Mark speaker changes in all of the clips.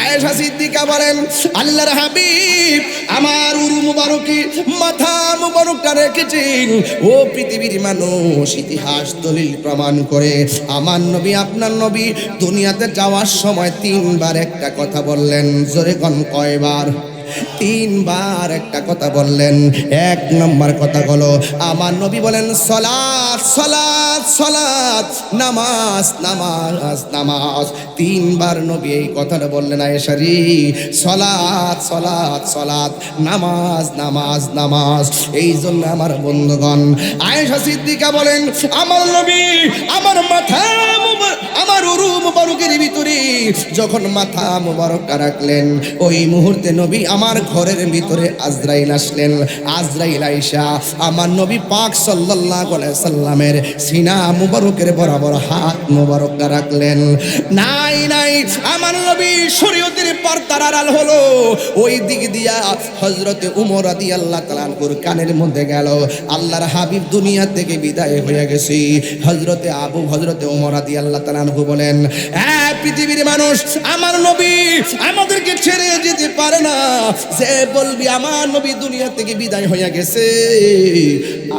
Speaker 1: আয়েশা সিদ্দিকা বলেন, আল্লাহর হাবিব আমার উরু মুবারকি মাথা মুবারকটা রেখেছেন। ও পৃথিবীর মানুষ, ইতিহাস দলিল প্রমাণ করে আমার নবী আপনার নবী দুনিয়াতে যাওয়ার সময় 3 বার একটা কথা বললেন। জোরে কোন কয়বার? 3 বার একটা কথা বললেন। 1 নম্বর কথা হলো আমার নবী বলেন সালাত সালাত সালাত, নামাজ নামাজ নামাজ। 3 বার নবী এই কথাটা বললেন আয়েশা রে, সালাত সালাত সালাত, নামাজ নামাজ নামাজ। এই জন্য আমার বন্ধুগণ আয়েশা সিদ্দিকা বলেন আমার নবী আমার মাথা আমার উরু মুবারকের ভিতরে যখন মাথা মুবারকটা রাখলেন, ওই মুহূর্তে নবী আমার ঘরের ভিতরে আজরাইল আসলেন। আজরাইল আয়েশা আমার নবী পাক সাল্লাল্লাহু আলাইহি সাল্লামের সিনা মুবারকের বরাবর হাত মুবারকটা রাখলেন। নাই নাই আমার নবী শরীয়তের পর্দার আড়াল হলো। ওই দিক দিয়া হযরতে উমর রাদিয়াল্লাহু তাআলা আনহুর কানের মধ্যে গেল। আল্লাহর হাবিব দুনিয়া থেকে বিদায় হয়ে গেছে। হযরতে উমর রাদিয়াল্লাহু তাআলা আনহু বলেন, হ্যাঁ পৃথিবীর মানুষ আমার নবী আমাদেরকে ছেড়ে যেতে পারে না। যে বলবি আমার নবী দুনিয়া থেকে বিদায় হয়ে গেছে,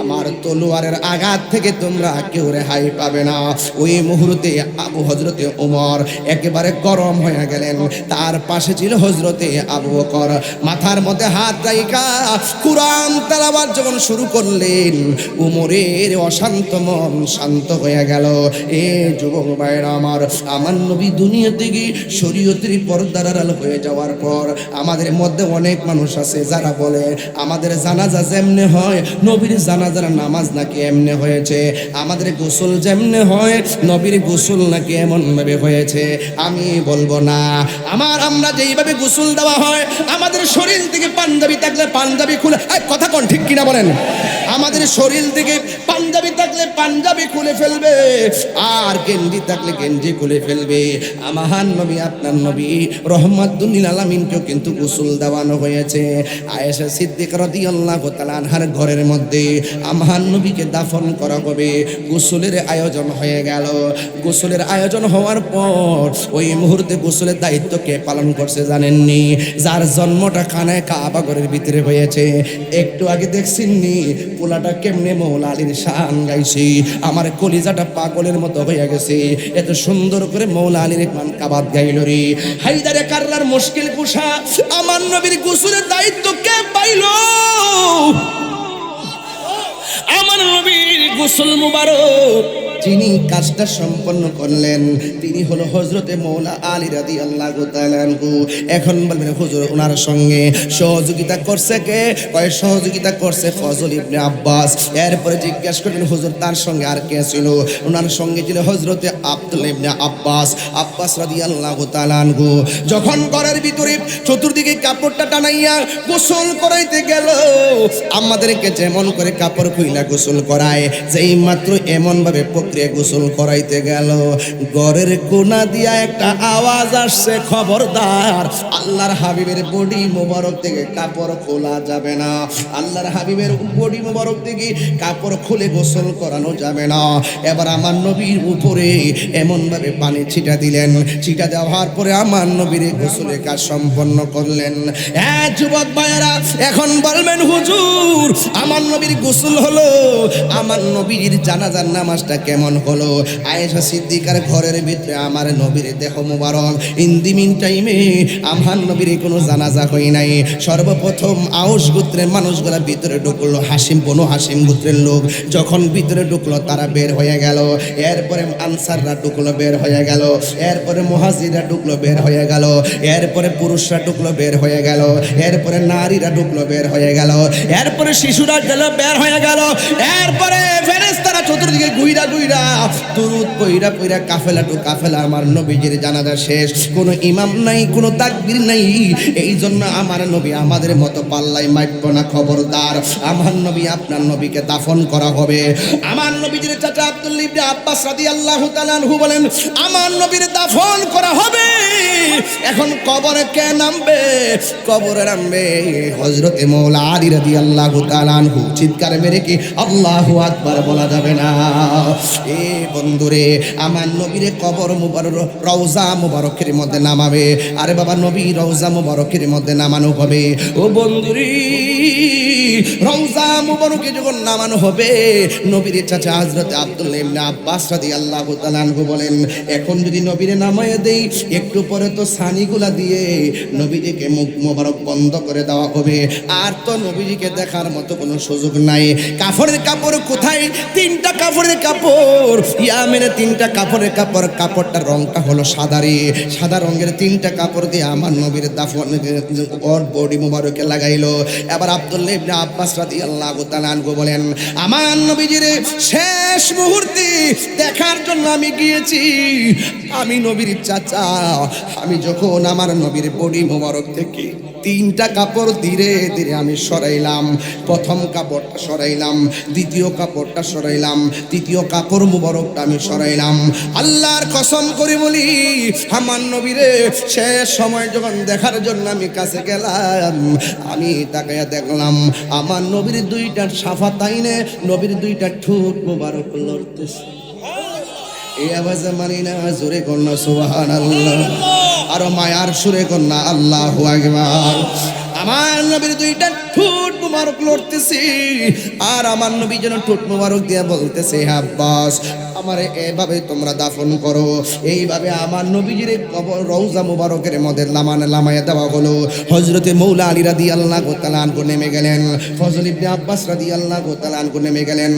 Speaker 1: আমার তলোয়ারের আঘাত থেকে তোমরা কেউ রেহাই পাবে না। ওই মুহূর্তে হযরতে ওমর একেবারে গরম হয়ে গেলেন। তার পাশে ছিল হযরতে আবু বকর। মাথার মধ্যে হাত রাইখা কুরআন তেলাওয়াত যখন শুরু করলেন, ওমরের অশান্ত মন শান্ত হয়ে গেল। এ যুবক ভাইরা আমার নবী দুনিয়া থেকে শরীয়তের পর্দার আড়াল হয়ে যাওয়ার পর আমাদের মধ্যে অনেক মানুষ আছে যারা বলে আমাদের জানাজা যেমনে হয় নবীর জানাজার নামাজ নাকি এমনে হয়েছে, আমাদের গোসল যেমনে হয় নবীর গোসল নাকি এমন ভাবে হয়েছে। আমি বলবো না, আমরা যেইভাবে গোসল দেওয়া হয়, আমাদের শরীর থেকে পাঞ্জাবি থাকলে পাঞ্জাবি খুলে, কথা কোন ঠিক কিনা বলেন, আমাদের শরীর থেকে পাঞ্জাবি থাকলে পাঞ্জাবি খুলে ফেলবে, আর গেঞ্জি থাকলে গেঞ্জি খুলে ফেলবে। আমার নবী আপনার নবী রহমাতুল লিল আলামিনকেও কিন্তু গোসল দেওয়ানো হয়েছে। আয়েশা সিদ্দিকা রাদিয়াল্লাহু তাআলা আনহার ঘরের মধ্যে আমার নবীকে দাফন করা হবে। গোসলের আয়োজন হয়ে গেল। গোসলের আয়োজন হওয়ার পর ওই মুহূর্তে গোসলের দায়িত্ব কে পালন করছে জানেননি? যার জন্মটা খানায় কাবা ঘরের ভিতরে হয়েছে। একটু আগে দেখছেননি পোলাটা কেমনে মৌলা আলীর শান গাইছি, আমার কলিজাটা পাগলের মতো হয়ে গেছে। এত সুন্দর করে মৌলা আলীর কাবাত গাইল রে। হায়দারে কাররার মুশকিল কুশা আমার নবীর গোসলের দায়িত্ব কে পাইল? আমার নবীর গোসল মুবারক যিনি কাজটা সম্পন্ন করলেন তিনি হলো হযরতে মৌলা আলী রাদিয়াল্লাহু তাআলা আনহু। এখন বলবেন হুজুর ওনার সঙ্গে সহযোগিতা করছে কে? কয় সহযোগিতা করছে ফজল ইবনে আব্বাস। এরপরে জিজ্ঞাসা করলেন হুজুর তার সঙ্গে আর কে ছিল? ওনার সঙ্গে ছিল হযরতে আব্দুল্লাহ ইবনে আব্বাস রাদিয়াল্লাহু তাআলা আনহু। যখন ঘরের ভিতরে চতুর্দিকে কাপড়টা টানাইয়া গোসল করাইতে গেল, আমাদেরকে যেমন করে কাপড় খুইলা গোসল করায়, যেই মাত্র এমন ভাবে গোসল করাইতে গেল, ঘরের কোনা দিয়া একটা আওয়াজ আসছে, খবরদার আল্লাহর হাবিবের বডি মোবারক থেকে কাপড় খোলা যাবে না, আল্লাহর হাবিবের বডি মোবারক থেকে কাপড় খুলে গোসল করানো যাবে না। এবার আমার নবীর উপরে এমন ভাবে পানি ছিটা দিলেন। ছিটা দেওয়ার পরে আমার নবীর গোসলের কাজ সম্পন্ন করলেন। হ্যাঁ যুবক ভাইয়েরা, এখন বলবেন হুজুর আমার নবীর গোসল হলো, আমার নবীর জানাজার নামাজটা কেমন হলো? আয়েশা সিদ্দিকার ঘরের ভিতরে আমার নবীর দেহ মুবারক। ইন দি মিন টাইমে আমার নবীর কোনো জানাজা হয় নাই। সর্বপ্রথম আউস গোত্রের মানুষগুলা ভিতরে ঢুকলো, বনু হাসিম গোত্রের লোক যখন ভিতরে ঢুকলো তারা বের হয়ে গেল। এরপরে আনসাররা ঢুকলো, বের হয়ে গেল। এরপরে মুহাজিররা ঢুকলো, বের হয়ে গেল। এরপরে পুরুষরা ঢুকলো, বের হয়ে গেল। এরপরে নারীরা ঢুকলো, বের হয়ে গেল। এরপরে শিশুরা গেল, বের হয়ে গেল। এরপরে ফেরেশতারা চতুর্দিকে গুইরা দুরূদ পইরা পইরা কাফেলা টু কাফেলা আমার নবীজির জানাজা শেষ। কোনো ইমাম নাই, কোনো তাকবীর নাই। এই জন্য আমার নবী আমাদের মতো পাল্লাই মাইপব না, খবরদার। আমার নবী আপনার নবীকে দাফন করা হবে। আমার নবীজির চাচা আব্দুল্লাহ ইবনে আব্বাস রাদিয়াল্লাহু তাআলা আনহু বলেন আমার নবীর দাফন করা হবে। এখন কবরে কে নামবে? কবরে নামবে হযরতে মৌলা আলী রাদিয়াল্লাহু তাআলা আনহু। চিৎকার মেরে কি আল্লাহু আকবার। আকবার বলা যাবে না। এ বন্ধুরে, আমার নবীরে কবর মুবারক রওজা মুবারকের মধ্যে নামাবে। আরে বাবা, নবী রওজা মুবারকের মধ্যে নামানো হবে। ও বন্ধুরি, রওজা মুবারকে যখন নামানো হবে, নবীর চাচা হযরত আব্দুল্লাহ ইবনে আব্বাস রাদিয়াল্লাহু তাআলা আনহু বলেন, এখন যদি নবীরে নামায়ে দেই, একটু পরে তো ছানিগুলা দিয়ে নবীজিকে মুখ মোবারক বন্ধ করে দেওয়া হবে, আর তো নবীজিকে দেখার মতো কোনো সুযোগ নাই। কাপড়ের কাপড় কোথায়? তিনটা কাপড়ের কাপড়, ইয়ামের তিনটা কাপড়ের কাপড়, কাপড়টার রংটা হলো সাদারে, সাদা রঙের তিনটা কাপড় দিয়ে আমার নবীর দাফন ওর বডি মোবারকে লাগাইলো। এবার আব্দুল্লাহ ইবনে আব্বাস রাদিয়াল্লাহু তাআলা আনহু বলেন, আমার নবীজির শেষ মুহূর্তে দেখার জন্য আমি গিয়েছি। আমি নবীর চাচা, আমি যখন আমার নবীর বডি মোবারক থেকে তিনটা কাপড় ধীরে ধীরে আমি সরাইলাম, প্রথম কাপড়টা সরাইলাম, দ্বিতীয় কাপড়টা সরাইলাম, তৃতীয় কাপড় মুবারকটা আমি সরাইলাম। আল্লাহর কসম করে বলি, আমার নবীরে শেষ সময় যখন দেখার জন্য আমি কাছে গেলাম, আমি তাকায়া দেখলাম আমার নবীর দুইটা শাফাতাইনে, নবীর দুইটা ঠোঁট মুবারক লড়তেছে। এই আওয়াজে মানি না, জোরে কন্যা সুবহানাল্লাহ, আরো মায়ার সুরে কন্যা আল্লাহু আকবার। আমার নবীর দুইটা ঠোঁট মুবারক লড়তেছে, আর আমার নবী যেন ঠোঁট মুবারক দিয়ে বলতেছে, আব্বাস আমারে এভাবে তোমরা দাফন করো। এইভাবে আমার নবীজির কবর রওজা মুবারকের মধ্যে লামায়ে দেওয়া হলো। হযরতে মৌলা আলী রাদিয়াল্লাহু তাআলা আনহু নেমে গেলেন, ফজল ইবনে আব্বাস রাদিয়াল্লাহু তাআলা আনহু নেমে গেলেন।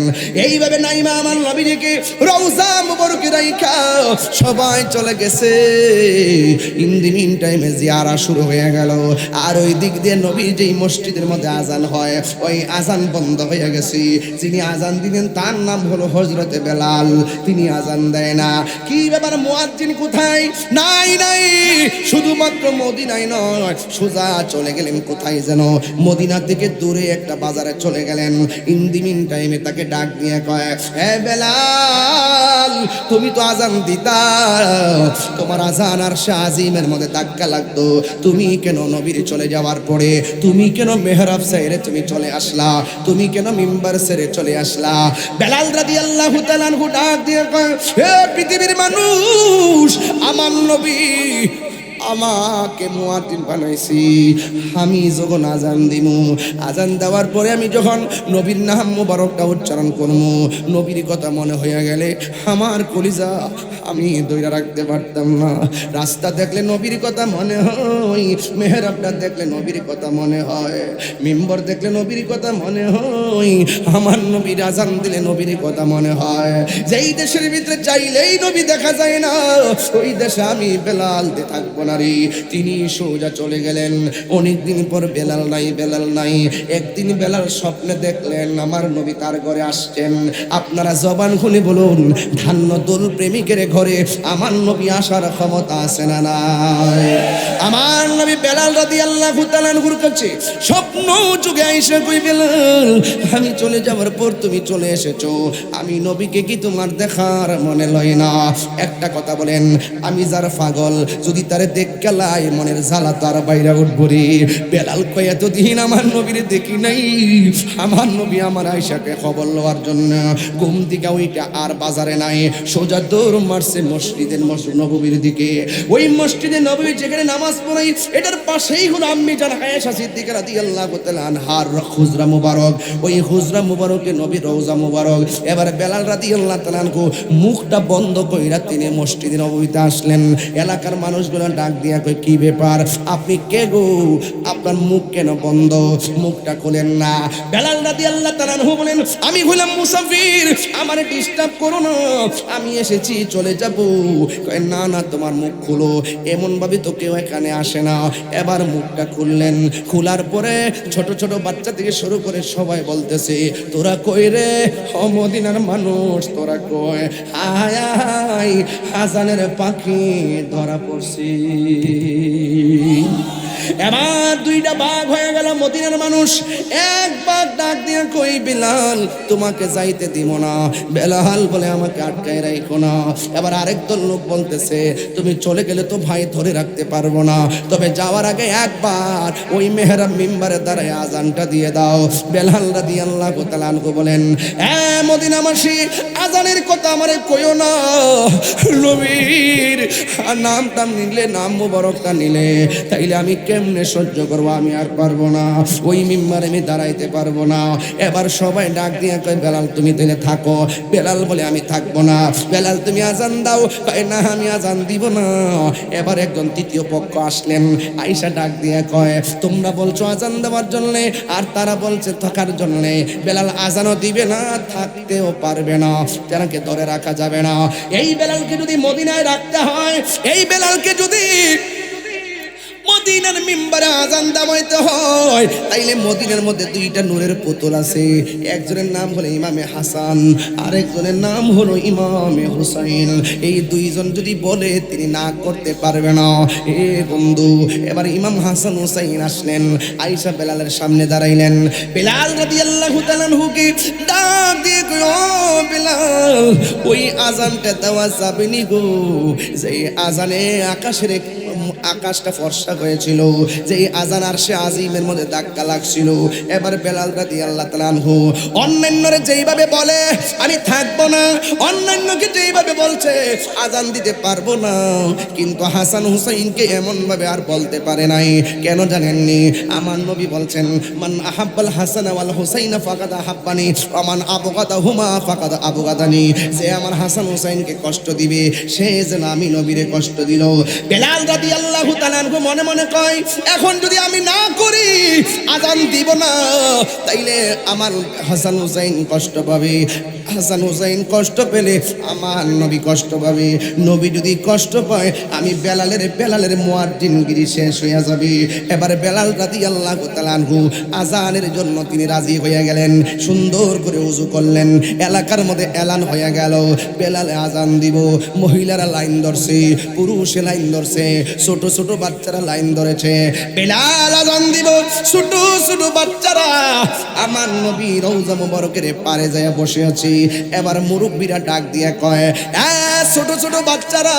Speaker 1: এইভাবে নাইমা আমার নবীজিকে রওজা মুবারকে রাইখা সবাই চলে গেছে। ইন দি মিন টাইমে জিয়ারা শুরু হয়ে গেল, আর ওই দিক দিয়ে নবী যেই মসজিদের মধ্যে আজান হয়, ওই আজান বন্ধ হয়ে গেছে। যিনি আজান দিলেন তার নাম হলো হযরতে বেলাল, তিনি আজান দেয় না। কি ব্যাপার, মুয়াজ্জিন কোথায়? নাই নাই, শুধুমাত্র মদিনায় নয়, সোজা চলে গেলেন কোথায় যেন, মদিনা থেকে দূরে একটা বাজারে চলে গেলেন। ইন দি মিন টাইমে তাকে ডাক দিয়ে কয়, হে বেলাল, তুমি তো আজান দিতা, তোমার আজান আর শাহজিমের মধ্যে ধাক্কা লাগতো, তুমি কেন নবীর চলে যাওয়ার পরে তুমি কেন মেহরাব ছেড়ে তুমি চলে আসলা, তুমি কেন মিম্বার ছেড়ে চলে আসলা? বেলাল রাদিয়াল্লাহু তাআলা আনহু ডাক দিয়ে কয়, হে পৃথিবীর মানুষ, আমার নবী আমাকে মুয়াজ্জিন বানাইছি, আমি যখন আজান দিমু, আজান দেওয়ার পরে আমি যখন নবীর নাম মুবারকটা উচ্চারণ করবো, নবীর কথা মনে হয়ে গেলে আমার কলিজা আমি ধইরা রাখতে পারতাম না। রাস্তা দেখলে নবীর কথা মনে হয়, মেহরাবটা দেখলে নবীর কথা মনে হয়, মিম্বর দেখলে নবীর কথা মনে হয়, আমার নবীর আজান দিলে নবীর কথা মনে হয়। যেই দেশের ভিতরে চাইলেই নবী দেখা যায় না, ওই দেশে আমি বেলাল দিয়ে থাকবো না রে। তিনি সোজা চলে গেলেন। অনেকদিন পর বেলাল নাই, বেলাল নাই। একদিন বেলাল স্বপ্নে দেখলেন আমার নবী তার ঘরে আসছেন। আপনারা জবান খুলে বলুন, ধান্য দোল প্রেমিকের ঘরে আমার নবী আসার ক্ষমতা আছে না নাই? আমার নবী বেলাল রাদিয়াল্লাহু তাআলা আনহুর কাছে স্বপ্ন যুগে আইসা কই, বেলাল আমি চলে যাওয়ার পর তুমি চলে এসেছো, আমি নবীকে কি তোমার দেখার মনে লয় না? একটা কথা বলেন, আমি যার পাগল, যদি তারে দেখ গেলাই মনের জ্বালা তার বাইরে উঠবো রে। বেলাল কয়, এতদিন আমার নবীরে দেখি নাই, আমার নবী আমার আয়েশাকে খবর লওয়ার জন্য ঘুম থেকে ওইটা আর বাজারে নাই, সোজা দৌড় মারছে মসজিদের নববীর দিকে। ওই মসজিদে নববী যেখানে নামাজ পড়াই, এটার পাশেই হলো আম্মি জান আয়েশা সিদ্দিকা রাদিয়াল্লাহু তাআলা আনহার হুজরা মুবারক। ওই হুজরা মুবারকে নবী রওজা মুবারক। এবার বেলাল রাদিয়াল্লাহু তাআলা আনহু মুখটা বন্ধ কইরা তিনি মসজিদে নববীতে আসলেন। এলাকার মানুষগুলো ডাক দিয়া কই, কি ব্যাপার, আপনি কে গো, আপনার মুখ কেন বন্ধ, মুখটা খোলেন না? বেলাল রাদিয়াল্লাহু তাআলা আনহু বলেন, আমি হলাম মুসাফির, আমারে ডিস্টার্ব করো না, আমি এসেছি চলে যাব। কয়, না না, তোমার মুখ খুলো, এমন ভাবে তো কেউ এখানে আসে না। এবার মুখটা খুললেন, খোলার পরে ছোট ছোট বাচ্চা থেকে শুরু করে সবাই বলতেছে, তোরা কই রে, ও মদিনার মানুষ, তোরা কই? হায় হায়, আজানের পাখি ধরা পড়ছি। এবার দুইটা বাঘ হয়ে গেল মদিনার মানুষ। এক বাঘ ডাক দিয়ে কই বেলাল তোমাকে যাইতে দিব না। বেলাল বলে আমাকে আটকায় রাখো না। এবার আরেক দল লোক বলতেছে তুমি চলে গেলে তো ভাই ধরে রাখতে পারবো না, তবে যাওয়ার আগে একবার ওই মেহরাব মিম্বারের দ্বারাই আজানটা দিয়ে দাও। বেলাল রাদিয়াল্লাহু তাআলা আনহু বলেন মদিনাবাসী আজানের কথা আমারে কইও না, নবীর নামটা নিলে নাম মুবারকটা নিলে তাইলে আমি কেমনে সহ্য করবো, আমি আর পারবো না, ওই মিম্বারে আমি দাঁড়াইতে পারবো না। এবার সবাই ডাক দিয়ে কয় বেলাল তুমি তাহলে থাকো। বেলাল বলে আমি থাকবো না। বেলাল তুমি আজান দাও, কয় না আমি আজান দিব না। এবার একজন তৃতীয় পক্ষ আসলেন, আয়েশা ডাক দিয়ে কয় তোমরা বলছো আজান দেওয়ার জন্য আর তারা বলছে থাকার জন্য। বেলাল আজানও দিবে না, থাকতেও পারবে না, যারাকে ধরে রাখা যাবে না। এই বেলালকে যদি মদিনায় রাখতে হয়, এই বেলালকে যদি মদিনার মিম্বারে আজান দামাইতে হয়, তাইলে মদিনার মধ্যে দুইটা নূরের পুতুল আছে। একজনের নাম হলো ইমামে হাসান, আরেকজনের নাম হলো ইমামে হুসাইন। এই দুইজন যদি বলে তিনি না করতে পারবে না। এ বন্ধু, এবার ইমাম হাসান হুসাইন আসলেন, আয়েশা বেলালের সামনে দাঁড়াইলেন। বেলাল রাদিয়াল্লাহু তাআলা আনহুকে ডাক দিয়ে কয় ও বেলাল ওই আজানটা দেওয়া যাবে নি গো, যে আজানে আকাশটা ফর্সা হয়েছিল, যে আজান আরশে আজিমের মধ্যে ধাক্কা লাগছিল। এবার বেলাল রাদিয়াল্লাহু তাআলা আনহু অন্যান্যরে যেইভাবে বলে আমি থাকবো না, অন্যান্যকে যেইভাবে বলছে আজান দিতে পারবো না, কিন্তু হাসান হুসাইনকে এমন ভাবে আর বলতে পারে নাই। কেন জানেননি? আমার নবী বলছেন মান আহাব্বাল হাসান ওয়াল হুসাইন ফাকাদ আহাব্বানি ওয়া মান আবগাদাহুমা ফাকাদ আবগাদানি। যে আমার হাসান হুসাইনকে কষ্ট দিবে সে যেন আমি নবীরে কষ্ট দিল। বেলাল রাদিয়াল্লাহু তাআলা আনহু মনে মনে কয় এখন যদি আমি না করি আজান দিব না, তাইলে আমার হাসান হুসাইন কষ্ট পাবে। হাসান হুসাইন কষ্ট পেলে আমার নবী কষ্ট পাবে। নবী যদি কষ্ট পায় আমি বেলালের মুয়াজ্জিনগিরি শেষ হয়ে যাবে। এবার বেলাল রাদিয়াল্লাহু তাআলা আনহু আজানের জন্য তিনি রাজি হয়ে গেলেন। সুন্দর করে ওযু করলেন, এলাকার মধ্যে এলান হয়ে গেল বেলালে আজান দিব। মহিলারা লাইন ধরছে, পুরুষে লাইন ধরছে, ছোট ছোট বাচ্চারা লাইন ধরেছে। বেলাল আজান দিব, ছোট ছোট বাচ্চারা আমার নবী রওজা মুবারকের পারে যায় বসে আছে। এবার মুরব্বীরা ডাক দিয়ে কয় ছোট ছোট বাচ্চারা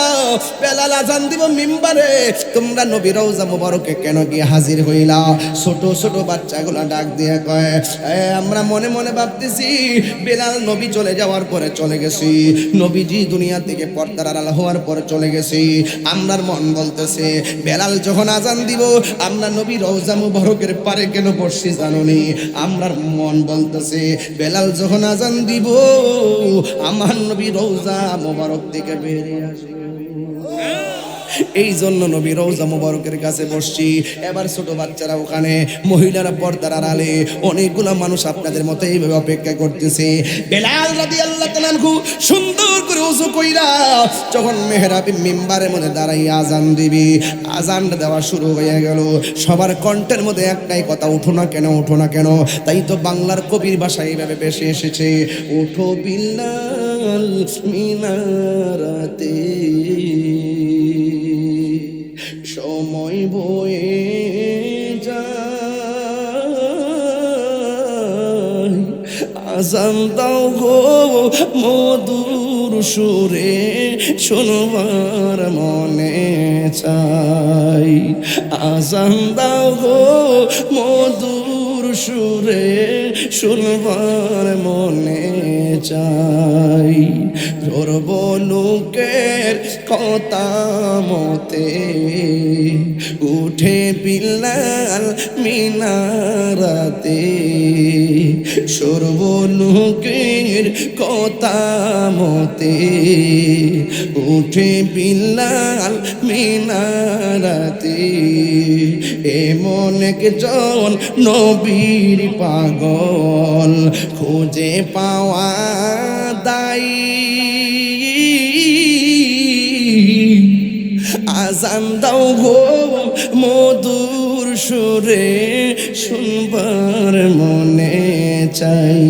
Speaker 1: বেলাল আজান দিব মিম্বারে, তোমরা নবী রওজা মুবারকে কেন গিয়ে হাজির হইলা? ছোট ছোট বাচ্চাগুলা ডাক দিয়ে কয় আমরা মনে মনে ভাবতেছি বেলাল নবী চলে যাওয়ার পরে চলে গেছি, নবীজি দুনিয়া থেকে পর্দার আড়াল হওয়ার পরে চলে গেছি। আমরার মন বলতেছে বেলাল যখন আজান দিব আমরা নবী রওজা মুবারকের পারে কেন বসছি জানোনি? আমরার মন বলতেছে বেলাল যখন আজান দিব আমার নবী রওজা মুবারক থেকে বেরিয়ে আসবে, এই জন্য নবী রওজা মুবারকের কাছে বসছি। এবার ছোট বাচ্চারা ওখানে, মহিলারা পর্দার আড়ালে, অনেকগুলো মানুষ আপনাদের মতো এইভাবে অপেক্ষা করতেছে। বেলাল রাদিয়াল্লাহু তাআলা আনহু সুন্দর করে ওযু কইরা যখন মেহরাবে মিম্বারের মধ্যে দাঁড়াইয়া আজান দিবি, আজান দেওয়া শুরু হয়ে গেল। সবার কণ্ঠের মধ্যে একটাই কথা, উঠো না কেন, উঠো না কেন। তাই তো বাংলার কবির ভাষায় এইভাবে বেশি এসেছে, উঠো বিল্লাল মিনারাতে সময় বয়ে যায়, আজান দাও গো মধুর সুরে শোনবার মনে চাই, আজান দাও গো মধুর সুরে শুনবার মনে চাই। ধরব লোকের কথা মতে উঠে বিল্লাল মিনারাতে, সর্ব লোকের কথা মতে উঠে বিল্লাল মিনারাতে। এমন একজন নবীর পাগল খুঁজে পাওয়া দায়, আজান দাও গো মধুর সুরে শুনবার মনে চাই,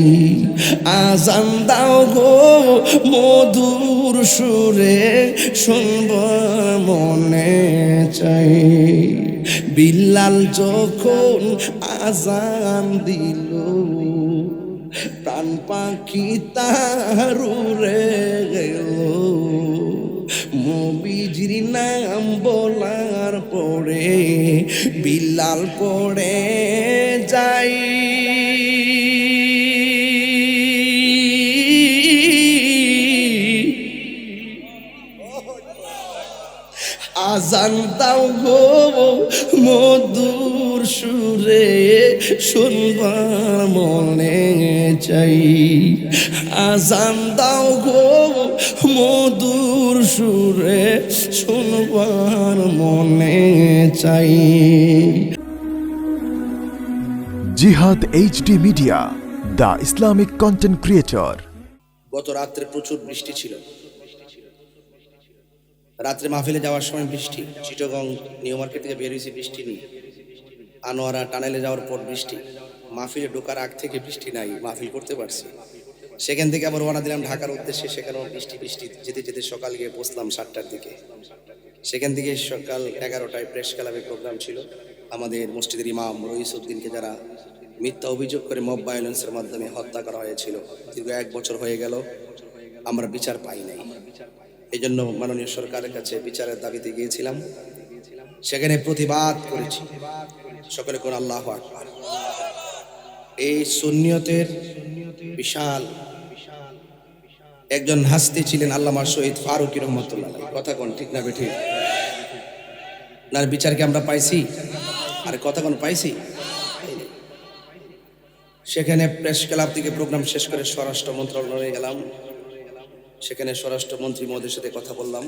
Speaker 1: আজান দাও গো মধুর সুরে শুনবার মনে চাই। বিল্লাল যখন আজান দিল, প্রাণ পাখি তার উড়ে গেল। নবীজির নাম বলার পরে বিল্লাল পড়ে যাই। আজান দাও গো মধুর সুরে, শুনবার মনে চাই। আজান দাও গো মধুর সুরে, শুনবার মনে চাই।
Speaker 2: জিহাদ HD media, the Islamic content creator.
Speaker 1: গত রাত্রে প্রচুর বৃষ্টি ছিল। রাত্রে মাহফিলে যাওয়ার সময় বৃষ্টি, চিটাগং নিউ মার্কেট থেকে বের হয়েছি বৃষ্টি নেই, আনোয়ারা টানেলে যাওয়ার পর বৃষ্টি, মাহফিলে ঢোকার আগ থেকে বৃষ্টি নাই, মাহফিল করতে পারছি। সেখান থেকে আবার রওনা দিলাম ঢাকার উদ্দেশ্যে, সেখানেও বৃষ্টি বৃষ্টি যেতে যেতে সকাল গিয়ে পৌঁছলাম 7টার দিকে। সেখান থেকে সকাল 11টায় প্রেস ক্লাবে প্রোগ্রাম ছিল। আমাদের মসজিদের ইমাম রইসউদ্দিনকে যারা মিথ্যা অভিযোগ করে মব ভায়োলেন্সের মাধ্যমে হত্যা করা হয়েছিল, দীর্ঘ 1 বছর হয়ে গেল, আমরা বিচার পাই নাই। এই জন্য মাননীয় সরকারের কাছে বিচারের দাবিতে গিয়েছিলাম, সেখানে প্রতিবাদ করেছি। সকলে কোন আল্লাহু আকবার। এই সুন্নিয়তের বিশাল একজন হাস্তি ছিলেন আল্লামা শহীদ ফারুকী রহমাতুল্লাহ আলাইহি। কথা কোন ঠিক না বেঠিক? নার বিচারকে আমরা পাইছি, আর কথা কোন পাইছি? সেখানে প্রেস ক্লাব থেকে প্রোগ্রাম শেষ করে স্বরাষ্ট্র মন্ত্রণালয়ে গেলাম। সেখানে স্বরাষ্ট্রমন্ত্রী মহোদয়ের সাথে কথা বললাম,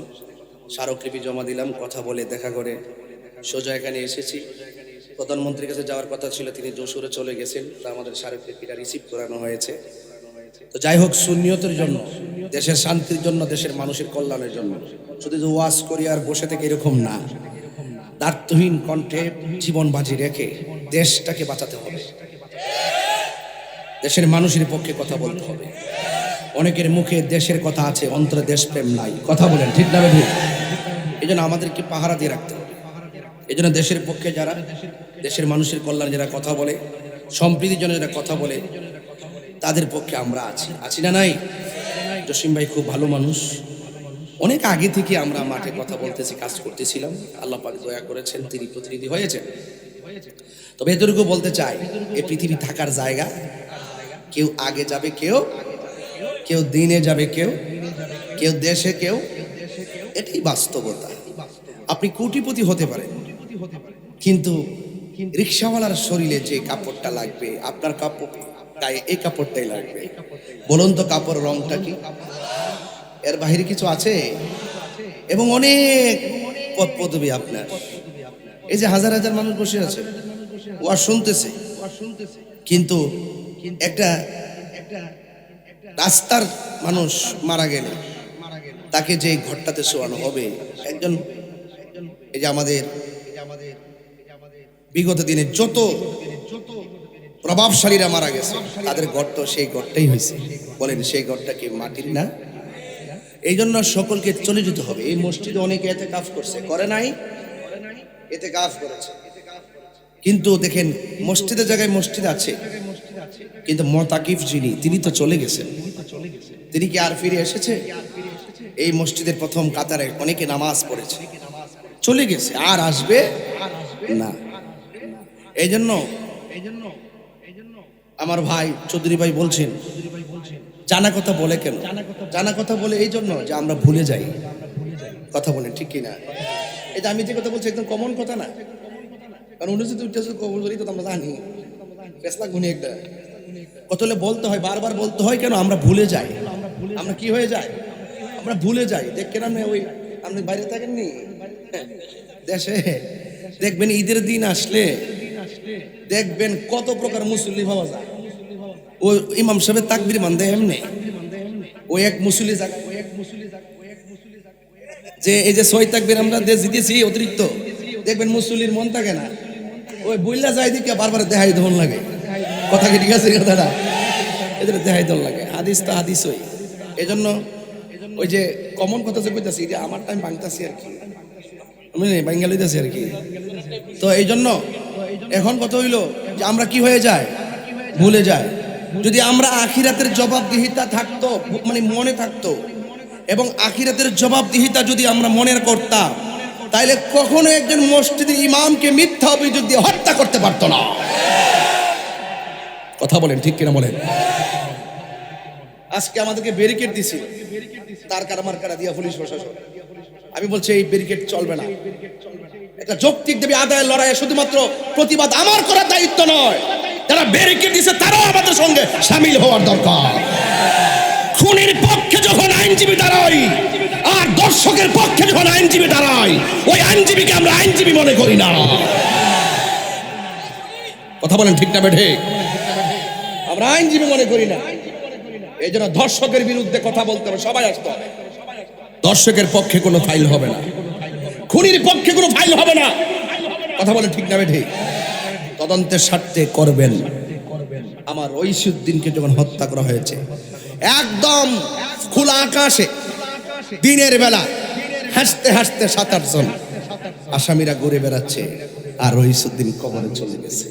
Speaker 1: স্মারকলিপি জমা দিলাম, কথা বলে দেখা করে সোজা এখানে এসেছি। প্রধানমন্ত্রীর কাছে যাওয়ার কথা ছিল, তিনি যশোরে চলে গেছেন, তা আমাদের স্মারকলিপিটা রিসিভ করানো হয়েছে। তো যাই হোক, সুন্নিয়তের জন্য, দেশের শান্তির জন্য, দেশের মানুষের কল্যাণের জন্য শুধু যে ওয়াজ করি আর বসে থেকে এরকম না, দার্থহীন কণ্ঠে জীবন বাজি রেখে দেশটাকে বাঁচাতে হবে, দেশের মানুষের পক্ষে কথা বলতে হবে। অনেকের মুখে দেশের কথা আছে, অন্তরে দেশপ্রেম নাই। কথা বলেন ঠিক না ভাই? এই জন্য আমাদেরকে পাহারা দিয়ে রাখতে হবে। এই জন্য দেশের পক্ষে যারা, দেশের মানুষের কল্যাণে যারা কথা বলে, সম্প্রীতির জন্য যারা কথা বলে, তাদের পক্ষে আমরা আছি না নাই? জসিম ভাই খুব ভালো মানুষ, অনেক আগে থেকে আমরা মাঠে কথা বলতেছি, কাজ করতেছিলাম, আল্লাহ পাক দয়া করেছেন, তিনি প্রতিনিধি হয়েছেন। তবে এতটুকু বলতে চাই, এই পৃথিবী থাকার জায়গা, কেউ আগে যাবে, কেউ দিনে যাবে, কেউ দেশে, এটাই বাস্তবতা। আপনি কোটিপতি হতে পারেন, কিন্তু রিক্সাওয়ালার শরীরে যে কাপড়টা লাগবে, আপনার কাপড় গায়ে এই কাপড়টাই লাগবে। বলুন তো কাপড় রংটা কি? এর বাহিরে কিছু আছে? এবং অনেক পদ পদবী আপনার। এই যে হাজার হাজার মানুষ বসে আছে, ওয়াজ শুনতেছে, কিন্তু একটা রাস্তার মানুষ মারা গেলে তাকে যে ঘরটাতে শোয়ানো হবে, একজন, এই যে আমাদের বিগত দিনে যত প্রভাবশালীরা মারা গেছে, তাদের ঘর তো সেই ঘরটাই হয়েছে। বলেন, সেই ঘরটা কি মাটির না? এই জন্য সকলকে চলে যেতে হবে। এই মসজিদে অনেকে এতে কাফ করছে, করে নাই? এতে কাফ করেছে, কিন্তু দেখেন মসজিদের জায়গায় মসজিদ আছে, কিন্তু মোতাকিফ যিনি, তিনি তো চলে গেছেন। তিনি কি আর ফিরে এসেছে? এই মসজিদের প্রথম কাতারে অনেকে নামাজ পড়েছে, চলে গেছে, আর আসবে না। এই জন্য আমার ভাই চৌধুরী ভাই বলছেন, জানা কথা বলে কেন? জানা কথা বলে এই জন্য যে আমরা ভুলে যাই। কথা বলেন ঠিক কিনা? এটা আমি যে কথা বলছি একদম কমন কথা না, কারণ উনি যদি কমন করি তো আমরা জানি ফেসলা গুনি একটা কত হলে বলতে হয়, বারবার বলতে হয় কেন? আমরা ভুলে যাই। আমরা কি হয়ে যায়? আমরা ভুলে যাই। দেখেন আপনি, ওই আপনি বাইরে থাকেননি দেশে, দেখবেন ঈদের দিন আসলে দেখবেন কত প্রকার মুসল্লি পাওয়া যায়। ওই ইমাম সাহেবের তাকবীর মান দেয় এমনি, ওই এক মুসল্লি জায়গা, যে এই যে 6 তাকবীর আমরা দিতেছি অতিরিক্ত, দেখবেন মুসল্লির মন থাকে না, ওই বইলা যায় দিকে বারবার দেখাই ধন লাগে। কথা কি ঠিক আছে? কথাটা এদের দেখাই ধন লাগে। হাদিস তো হাদিস ওই। এই জন্য ওই যে কমন কথা যে কইতাছি, যে আমার টাইম ভাঙতাছি আর কি, আমি বাঙ্গালিতেছি আর কি, তো এই জন্য এখন কথা হইল যে আমরা কি হয়ে যায়, ভুলে যায়। যদি আমরা আখিরাতের জবাবদিহিতা থাকতো, মানে মনে থাকতো, এবং আখিরাতের জবাবদিহিতা যদি আমরা মনে করতাম, তাইলে কখনো একজন মসজিদের ইমামকে মিথ্যা অভিযোগ দিয়ে হত্যা করতে পারতো না। কথা বলেন, ঠিক কিনা বলেন? আজকে আমাদেরকে ব্যারিকেড দিছিল, তার কারামার্কারা দিয়া পুলিশ প্রশাসন। আমি বলছি এই ব্যারিকেড চলবে না। একটা যৌক্তিক দেবী আদায়ের লড়াইয়ে শুধুমাত্র প্রতিবাদ আমার করার দায়িত্ব নয়, যারা ব্যারিকেড দিছে তারাও আমাদের সঙ্গে সামিল হওয়ার দরকার। খুনির পক্ষে যখন আইনজীবী দাঁড়াই আর দর্শকের পক্ষে যখন আইনজীবী দাঁড়াই, ওই আইনজীবীকে আমরা আইনজীবী মনে করি না। কথা বলেন, ঠিক না বেঠে? আমরা আইনজীবী মনে করি না। এই জন্য দর্শকের বিরুদ্ধে কথা বলতে হবে, সবাই আসতে হবে। দর্শকের পক্ষে কোনো ফাইল হবে না, খুনির পক্ষে কোনো ফাইল হবে না। কথা বলেন, ঠিক না বেঠে? তদন্তের স্বার্থে করবেন। আমার ঐশীউদ্দিনকে যখন হত্যা করা হয়েছে, একদম খোলা আকাশে দিনের বেলা হাসতে হাসতে 7-8 জন আসামিরা ঘুরে বেড়াচ্ছে, আর ঐশীউদ্দিন কবরে চলে গেছে।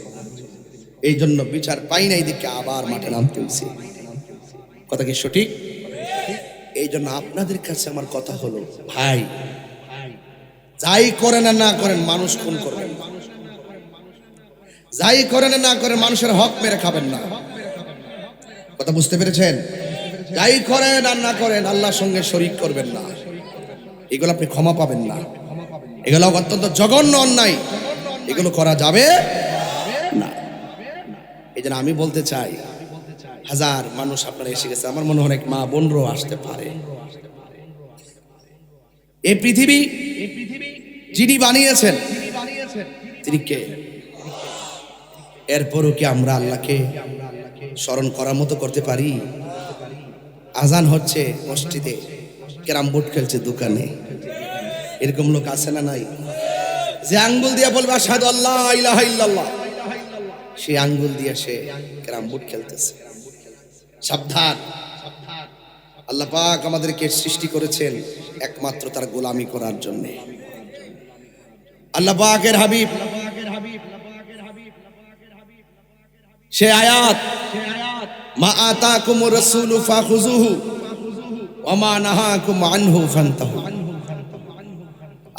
Speaker 1: এই জন্য বিচার পাই নাই দেখে আবার মাঠে নামতে হয়েছে। কথা কি সঠিক? এই জন্য আপনাদের কাছে আমার কথা হলো, ভাই যাই করেন আর না করেন মানুষ খুন করবেন না, যাই করেন আর না করেন মানুষের হক মেরে খাবেন না। কথা বুঝতে পেরেছেন? যাই করেন আর না করেন আল্লাহর সঙ্গে শরীক করবেন না। এগুলো আপনি ক্ষমা পাবেন না। এগুলো অত্যন্ত জঘন্য অন্যায়, এগুলো করা যাবে না। এই জন্য আমি বলতে চাই, হাজার মানুষ আপনারা এসে গেছে, আমার মনে হয় অনেক মা বোনরাও আসতে পারে। এই পৃথিবী যিনি বানিয়েছেন তিনি কে? এরপরও কি আমরা আল্লাহকে স্মরণ করার মতো করতে পারি? আজান হচ্ছে মসজিদে, ক্যারাম বোর্ড খেলছে দোকানে। এরকম লোক আছে না নাই? যে আঙ্গুল দিয়ে বলবে আশহাদু আল্লা ইলাহা ইল্লাল্লাহ, সেই আঙ্গুল দিয়ে সে ক্যারাম বোর্ড খেলতেছে। সাবধান! আল্লাহ পাক আমাদেরকে সৃষ্টি করেছেন একমাত্র তার গোলামি করার জন্য। আল্লাহ পাকের হাবিব সে আয়াত, মা আতাকুমুর রাসূলু ফাখুযুহু ওয়া মা নাহাকুম আনহু ফান্তাহু।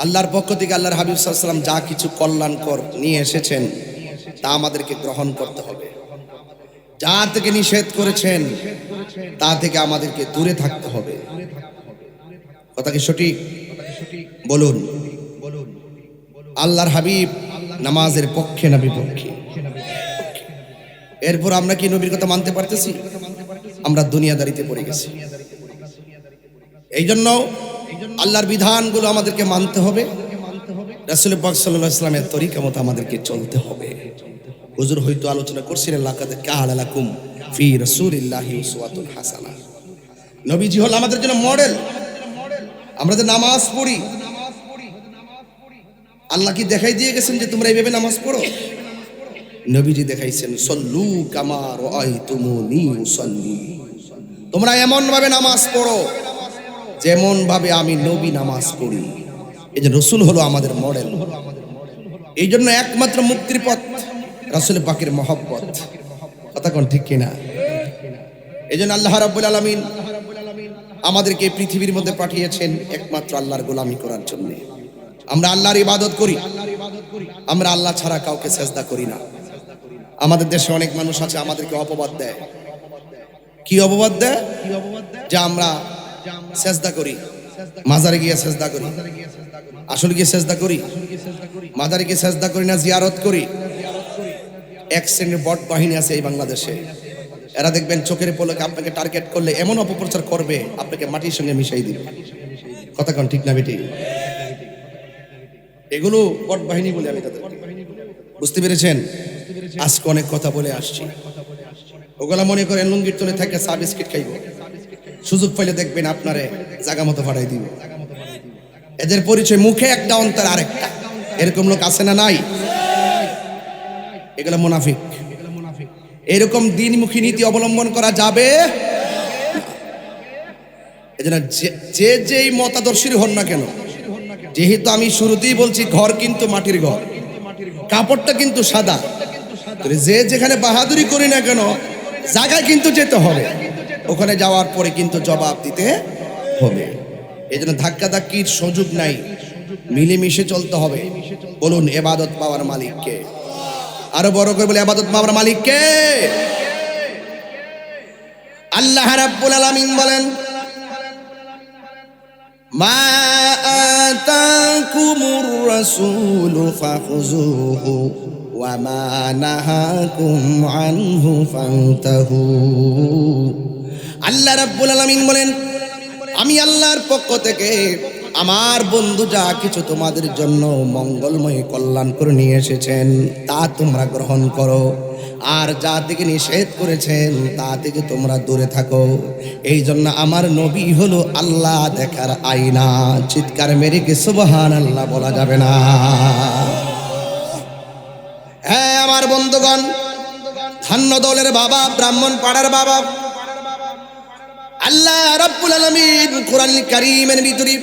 Speaker 1: আল্লাহর পক্ষ থেকে আল্লাহর হাবিব সাল্লাল্লাহু আলাইহি ওয়াসাল্লাম যা কিছু কল্যাণকর নিয়ে এসেছেন তা আমাদেরকে গ্রহণ করতে হবে। যা থেকে নিষেধ করেছেন তা থেকে আমাদেরকে দূরে থাকতে হবে। কথা কি সঠিক? বলুন। আল্লাহর হাবিব নামাজের পক্ষে না বিপক্ষে? এরপর আমরা কি নবীর কথা মানতে পারতেছি? আমরা দুনিয়াদারিতে পড়ে গেছি। এই জন্য আল্লাহর বিধানগুলো আমাদেরকে মানতে হবে, রাসূল পাক সাল্লাল্লাহু আলাইহি ওয়াসাল্লামের তরিকা মতো আমাদেরকে চলতে হবে। হুজুর হয়তো আলোচনা করছিলেন, লাকাদ কানা লাকুম ফি রাসূলিল্লাহি উসওয়াতুন হাসানাহ। নবীজি হল আমাদের জন্য মডেল। আমরা যে নামাজ পড়ি, আল্লাহ কি দেখাই দিয়ে গেছেন যে তোমরা এইভাবে নামাজ পড়ো? নবীজি দেখাইছেন, সল্লু কামা রাআইতুমুনি উসাল্লি, তোমরা এমন ভাবে নামাজ পড়ো যেমন ভাবে আমি নবী নামাজ পড়ি। এই যে রাসূল হলো আমাদের মডেল। এই জন্য একমাত্র মুক্তির পথ রাসূল পাকের মহব্বত। কথা কোন ঠিক কিনা? এই জন্য আল্লাহ রাব্বুল আলামিন আমাদেরকে পৃথিবীর মধ্যে পাঠিয়েছেন একমাত্র আল্লাহর গোলামি করার জন্য। আমরা আল্লাহর ইবাদত করি, আমরা আল্লাহ ছাড়া কাউকে সেজদা করি না। আমাদের দেশে অনেক মানুষ আছে আমাদেরকে অপবাদ দেয়। কি অপবাদ দেয়? যে আমরা সেজদা করি, মাজারে গিয়ে সেজদা করি। আসলে কি সেজদা করি? মাজারে গিয়ে সেজদা করি না, জিয়ারত করি। এক শ্রেণীর বট বাহিনী আছে এই বাংলাদেশে, এরা দেখবেন চোখের পলকে আপনাকে টার্গেট করলে এমন অপপ্রচার করবে আপনাকে মাটির সঙ্গে মিশাই দিবে। কথা কোন ঠিক না বেটি? এগুলো বট বাহিনী বলে আমি তাদের, বুঝতে পেরেছেন? আজকে অনেক কথা বলে আসছি, ওগুলা মনে করেন লুঙ্গির তলে থাকে চা বিস্কিট খাইব, সুযোগ পাইলে দেখবেন আপনারে জায়গা মতো ফাটাই দিব। এদের পরিচয় মুখে একটা অন্তর আরেকটা। এরকম লোক আছে না নাই? এগুলো মুনাফিক। এরকম দিনমুখী নীতি অবলম্বন করা যাবে। এজন্য যে যেই মতাদর্শীর হন না কেন, যেহেতু আমি শুরুতেই বলছি ঘর কিন্তু মাটির ঘর, কাপড়টা কিন্তু সাদা। যে যেখানে বাহাদুরি করি না কেন জায়গায় কিন্তু যেতে হবে, ওখানে যাওয়ার পরে কিন্তু জবাব দিতে হবে। এই জন্য ধাক্কা ধাক্কির সুযোগ নাই, মিলেমিশে চলতে হবে। বলুন ইবাদত পাওয়ার মালিককে, আরো বড় করে বলে ইবাদত পাওয়ার মালিককে। আল্লাহ রাব্বুল আলামিন বলেন, মা আতাকুমুর রাসূলু ফাখুযুহু ওয়া মা নাহাকুম আনহু ফান্তাহু। আল্লাহ রাব্বুল আলামিন বলেন, আমি আল্লাহর পক্ষ থেকে আমার বন্ধু যা কিছু তোমাদের জন্য মঙ্গলময় কল্যাণ করে নিয়ে এসেছেন তা তোমরা গ্রহণ করো, আর যা থেকে নিষেধ করেছেন তা থেকে তোমরা দূরে থাকো। এই জন্য আমার নবী হলো আল্লাহ দেখার আয়না। চিৎকার মেরে কি সুবহানাল্লাহ বলা যাবে না? হ্যাঁ আমার বন্ধুগণ, ধন্য দলের বাবা, ব্রাহ্মণ পাড়ার বাবা, আল্লাহ রাব্বুল আলামিন কোরআন কারীমের ভিতরে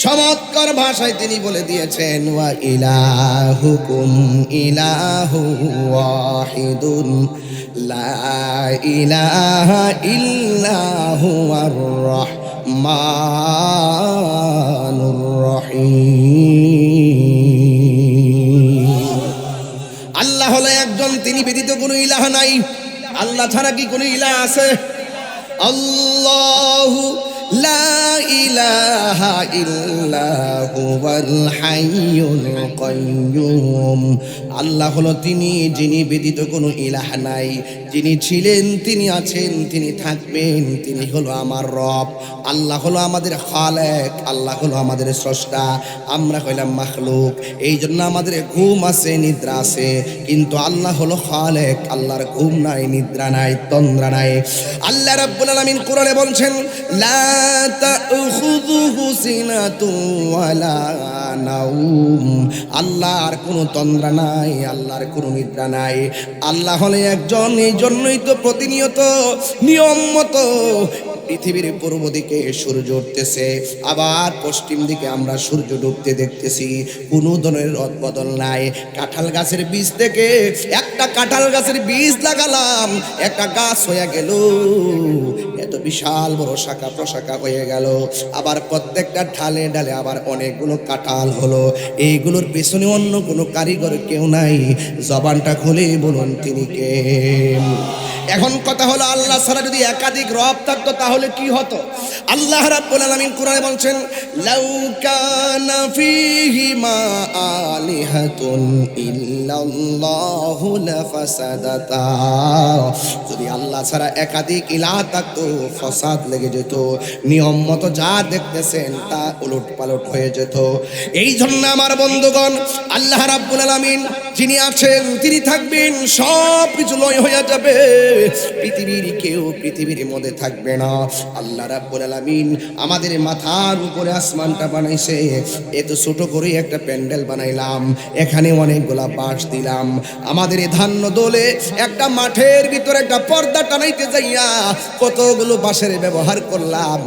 Speaker 1: চমৎকার ভাষায় তিনি বলে দিয়েছেন, ওয়া ইলাহুকুম ইলাহু ওয়াহিদুন লা ইলাহা ইল্লা হুয়ার রাহমানুর রহিম। আল্লাহ হলো একজন, তিনি ব্যতীত কোনো ইলাহ নাই। আল্লাহ ছাড়া কি কোনো ইলাহ আছে? আল্লাহু লা ইলাহা ইল্লা হুয়াল হাইয়ুল কাইয়্যুম। আল্লাহ হলো তিনি, যিনি ব্যতীত কোনো ইলাহ নাই। যিনি ছিলেন, তিনি আছেন, তিনি থাকবেন, তিনি হলো আমার রব। আল্লাহ হলো আমাদের খালেক, আল্লাহ হলো আমাদের স্রষ্টা, আমরা হইলাম মাখলুক। এই জন্য আমাদের ঘুম আছে, নিদ্রা আছে, কিন্তু আল্লাহ হলো খালেক, আল্লাহর ঘুম নাই, নিদ্রা নাই, তন্দ্রা নাই। আল্লাহ রাব্বুল আলামিন কোরআনে বলছেন, লা তাখুযুহু সিনাতুন ওয়ালা নাউম। আল্লাহর কোনো তন্দ্রা নাই, আল্লাহর কোনো নিদ্রা নাই। আল্লাহ হলো একজন, এই জন্যই তো প্রতিনিয়ত নিয়ম মতো পৃথিবীর পূর্ব দিকে সূর্য উঠতেছে, আবার পশ্চিম দিকে আমরা সূর্য ডুবতে দেখতেছি। কোনো ধরনের রদবদল নাই। কাঁঠাল গাছের বীজ থেকে একটা কাঁঠাল গাছের বীজ লাগালাম, একটা গাছ হয়ে গেল, এত বিশাল বড় শাখা প্রশাখা হয়ে গেল। আবার প্রত্যেকটা ঢালে ঢালে আবার অনেকগুলো কাঁঠাল হলো। এইগুলোর পেছনে অন্য কোনো কারিগর কেউ নাই। জবানটা খুলে বলুন তিনি কে? এখন কথা হলো, আল্লাহ ছাড়া যদি একাধিক রব থাকতো তাহলে কি হতো? আল্লাহ রাব্বুল আলামিন কোরআনে বলছেন, লাউ কানা ফীহিমা আলিহাতুন ইল্লাল্লাহু লাফাসাদাতা। যদি আল্লাহ ছাড়া একাধিক ইলাহ থাকতো, ফাসাদ লেগে যেত, নিয়ম মতো যা দেখতেছেন তা উলট পালট হয়ে যেত। এই জন্য আমার বন্ধুগণ, আল্লাহ রাব্বুল আলামিন যিনি আছেন, তিনি থাকবেন, সব কিছু লয় হয়ে যাবে, পৃথিবীর কেউ পৃথিবীর মধ্যে থাকবে না। আল্লাহ রাব্বুল আলামিন আমাদের মাথার উপরে আসমানটা বানাইছে, এত ছোট করে একটা প্যান্ডেল বানাইলাম, এখানে অনেকগুলা বাঁশ দিলাম। আমাদের এই ধান্য দোলে একটা মাঠের ভিতরে একটা পর্দা টানাইতে যাইয়া কতগুলো বাঁশের ব্যবহার করলাম,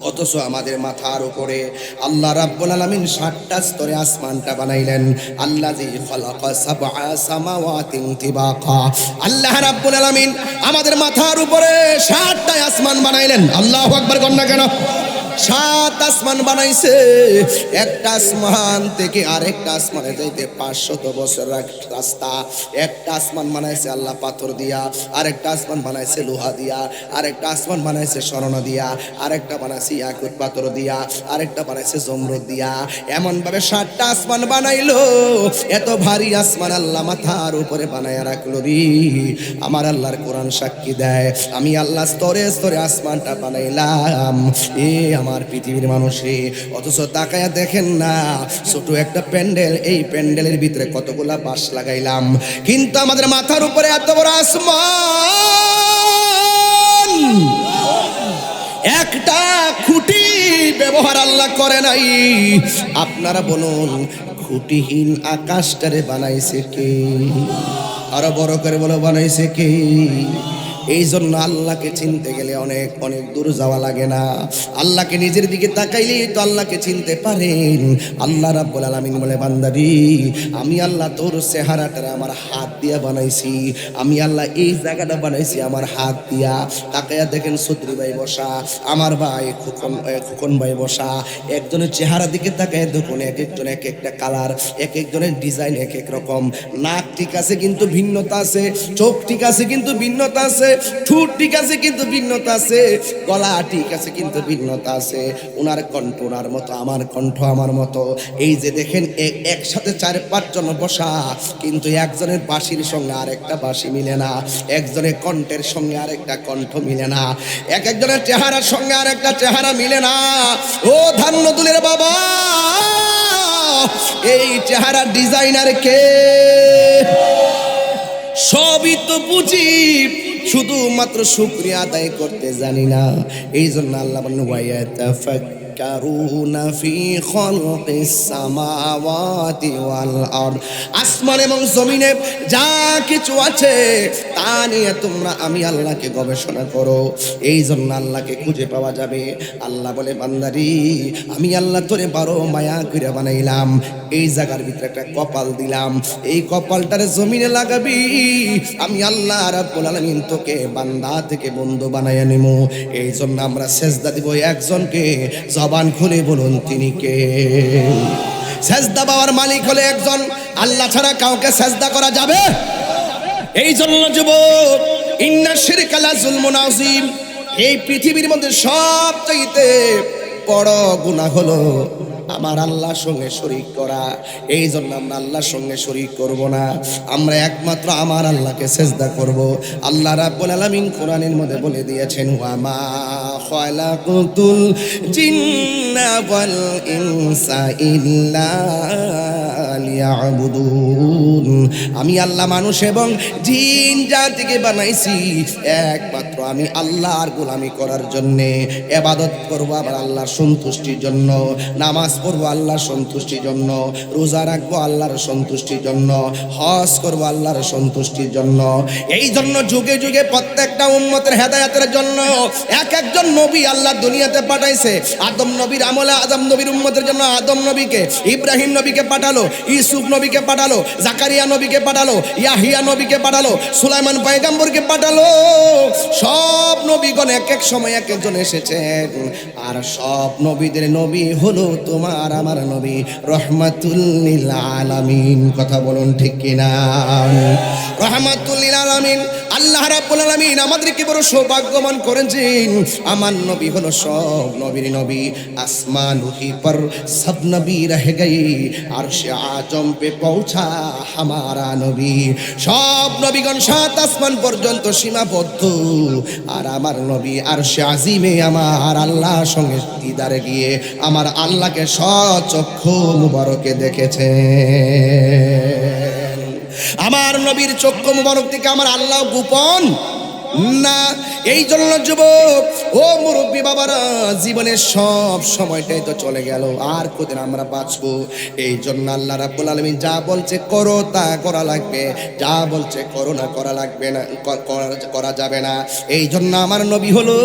Speaker 1: অথচ আমাদের মাথার উপরে আল্লাহ রাব্বুল আলামিন 7টা স্তরে আসমানটা বানাইলেন। আল্লাযী খালাকা সাবআ সামাওয়াতিন তিবাকা। আল্লাহ রাব্বুল আলামিন আমাদের মাথার উপরে 7টা আসমান বানাইলেন। আল্লাহু আকবার কর না কেন? 7 আসমান বানাইছে। একটা আসমান থেকে আরেকটা আসমানে যাইতে 500 বছর রাস্তা। একটা আসমান বানাইছে আল্লাহ পাথর দিয়া, আরেকটা আসমান বানাইছে লোহা দিয়া, আরেকটা আসমান বানাইছে স্বর্ণ দিয়া, আরেকটা বানাইছে ইয়াকুত পাথর দিয়া, আরেকটা বানাইছে জমরুদ দিয়া। এমন ভাবে 7টা আসমান বানাইলো। এত ভারী আসমান আল্লাহ মাথার উপরে বানায়া রাখলো রে। আমার আল্লাহর কোরআন সাক্ষী দেয়, আমি আল্লাহ স্তরে স্তরে আসমানটা বানাইলাম। আমার পৃথিবীর মানুষে, অথচ তাকায়া দেখেন না, ছোট একটা প্যান্ডেল, এই প্যান্ডেলের ভিতরে কতগুলা বাঁশ লাগাইলাম, কিন্তু আমাদের মাথার উপরে এত বড় আসমান, একটা খুঁটি ব্যবহার আল্লাহ করে নাই। আপনারা বলুন, খুঁটিহীন আকাশটারে বানাইছে কে? আরো বড় করে বলো, বানাইছে কে? এই জন্য আল্লাহকে চিনতে গেলে অনেক অনেক দূর যাওয়া লাগে না। আল্লাহকে নিজের দিকে তাকাইলেই তো আল্লাহকে চিনতে পারেন। আল্লাহ রাব্বুল আলামিন বলে, বান্দারি আমি আল্লাহ তোর চেহারাটা আমার হাত দিয়া বানাইছি, আমি আল্লাহ এই জায়গাটা বানাইছি আমার হাত দিয়া। তাকাইয়া দেখেন চৌধুরী ভাই বসা, আমার ভাই খোকন ভাই বসা, একজনের চেহারা দিকে তাকাইয়া দেখুন এক একজন এক একটা কালার, এক একজনের ডিজাইন এক এক রকম। নাক ঠিক আছে কিন্তু ভিন্নতা আছে, চোখ ঠিক আছে কিন্তু ভিন্নতা আছে, ঠোঁট ঠিক আছে কিন্তু ভিন্নতা আছে, গলা ঠিক আছে কিন্তু ভিন্নতা আছে। ওনার কণ্ঠ ওনার মতো, আমার কণ্ঠ আমার মতো। এই যে দেখেন একসাথে 4-5 জন বসা, কিন্তু একজনের বাঁশির সঙ্গে আরেকটা বাঁশি মিলে না, একজনের কণ্ঠের সঙ্গে আরেকটা কণ্ঠ মিলে না, এক একজনের চেহারার সঙ্গে আরেকটা চেহারা মিলে না। ও ধান্যতুলের বাবা, এই চেহারা ডিজাইনার কে? সবই তো বুঝি, শুধুমাত্র শুকরিয়া আদায় করতে জানি না। এই জন্য আল্লাহ বলেন, ওয়ায়াতাফাক্কারুনা ফি খালকিস সামাওয়াতি ওয়াল আরদ, আসমান এবং জমিনে যা কিছু আছে তা নিয়ে তোমরা আমি আল্লাহকে গবেষণা করো। এই জন্য আল্লাহকে খুঁজে পাওয়া যাবে। আল্লাহ বলে, বান্দারি আমি আল্লাহ তোরে 12 মায়া করে বানাইলাম, এই জায়গার ভিতরে একটা কপাল দিলাম, এই কপালটারে জমিনে লাগাবি, আমি আল্লাহ রাব্বুল আলামিন তোকে বান্দা থেকে বন্ধু বানাইয়া নিমু। এই জন্য আমরা সেজদা দিব একজনকে, জবান খুলে বলুন তিনি কে? সেজদা পাওয়ার মালিক হলে একজন, আল্লাহ ছাড়া কাউকে সেজদা করা যাবে? এই জন্য যুবক, ইন্না শিরকা লা যুলমুন আযীম, এই পৃথিবীর মধ্যে সবচাইতে বড় গুনাহ হলো আমার আল্লাহর সঙ্গে শরীক করা। এই জন্য আমরা আল্লাহর সঙ্গে শরীক করব না, আমরা একমাত্র আমার আল্লাহকে সেজদা করব। আল্লাহ রাব্বুল আলামিন কোরআনের মধ্যে বলে দিয়েছেন, ওয়া মা খালাকুতুল জিন্না ওয়াল ইনসা ইল্লা লিয়াবুদুন, আমি আল্লাহ মানুষ এবং জিন জাতিকে বানাইছি একমাত্র আমি আল্লাহর গোলামি করার জন্য, ইবাদত করব আবার আল্লাহর সন্তুষ্টির জন্য, নামাজ পড়বো আল্লাহর সন্তুষ্টির জন্য, রোজা রাখবো আল্লাহর সন্তুষ্টির জন্য, হজ করবো আল্লাহর সন্তুষ্টির জন্য। এই জন্য যুগে যুগে প্রত্যেকটা উম্মতের হেদায়েতের জন্য এক একজন নবী আল্লাহ দুনিয়াতে পাঠাইছে। আদম নবীর আমলে আদম নবীর উম্মতের জন্য আদম নবীকে, ইব্রাহিম নবীকে পাঠালো, ইউসুফ নবীকে পাঠালো, জাকারিয়া নবীকে পাঠালো, ইয়াহিয়া নবীকে পাঠালো, সুলাইমান পয়গম্বরকে পাঠালো। সব নবীগণ এক এক সময় এক একজন এসেছেন, আর সব নবীদের নবী হলো তোমার আমার নবী রহমাতুল লিল আলামিন। কথা বলুন ঠিক কিনা? রহমাতুল লিল আলামিন আল্লাহ রাব্বুল আলামিন আমাদেরকে বড় সৌভাগ্যবান করেছেন। আমার নবী হলো সব নবীর নবী। আসমান রুহি পর সব নবী রহ গয়ে, আরশে আজম পে পৌঁছা হামারা নবী। সব নবীগণ 7 আসমান পর্যন্ত সীমাবদ্ধ, আর আমার নবী আরশে আজিমে আমার আল্লাহর সঙ্গে দিদারে গিয়ে আমার আল্লাহকে সচক্ষু মুবারকে দেখেছে। আমার নবীর চক্ষু মুবারক থেকে আমার আল্লাহ গোপন না। এই জন্য যুবক ও মুরব্বী বাবারা, জীবনের সব সময়টাই তো চলে গেল, আর কতদিন আমরা বাঁচবো? এই জন্য আল্লাহ রাব্বুল আলামিন যা বলছে করো তা করা লাগবে, যা বলছে করো না করা লাগবে না, করা যাবে না। এই জন্য আমার নবী হলো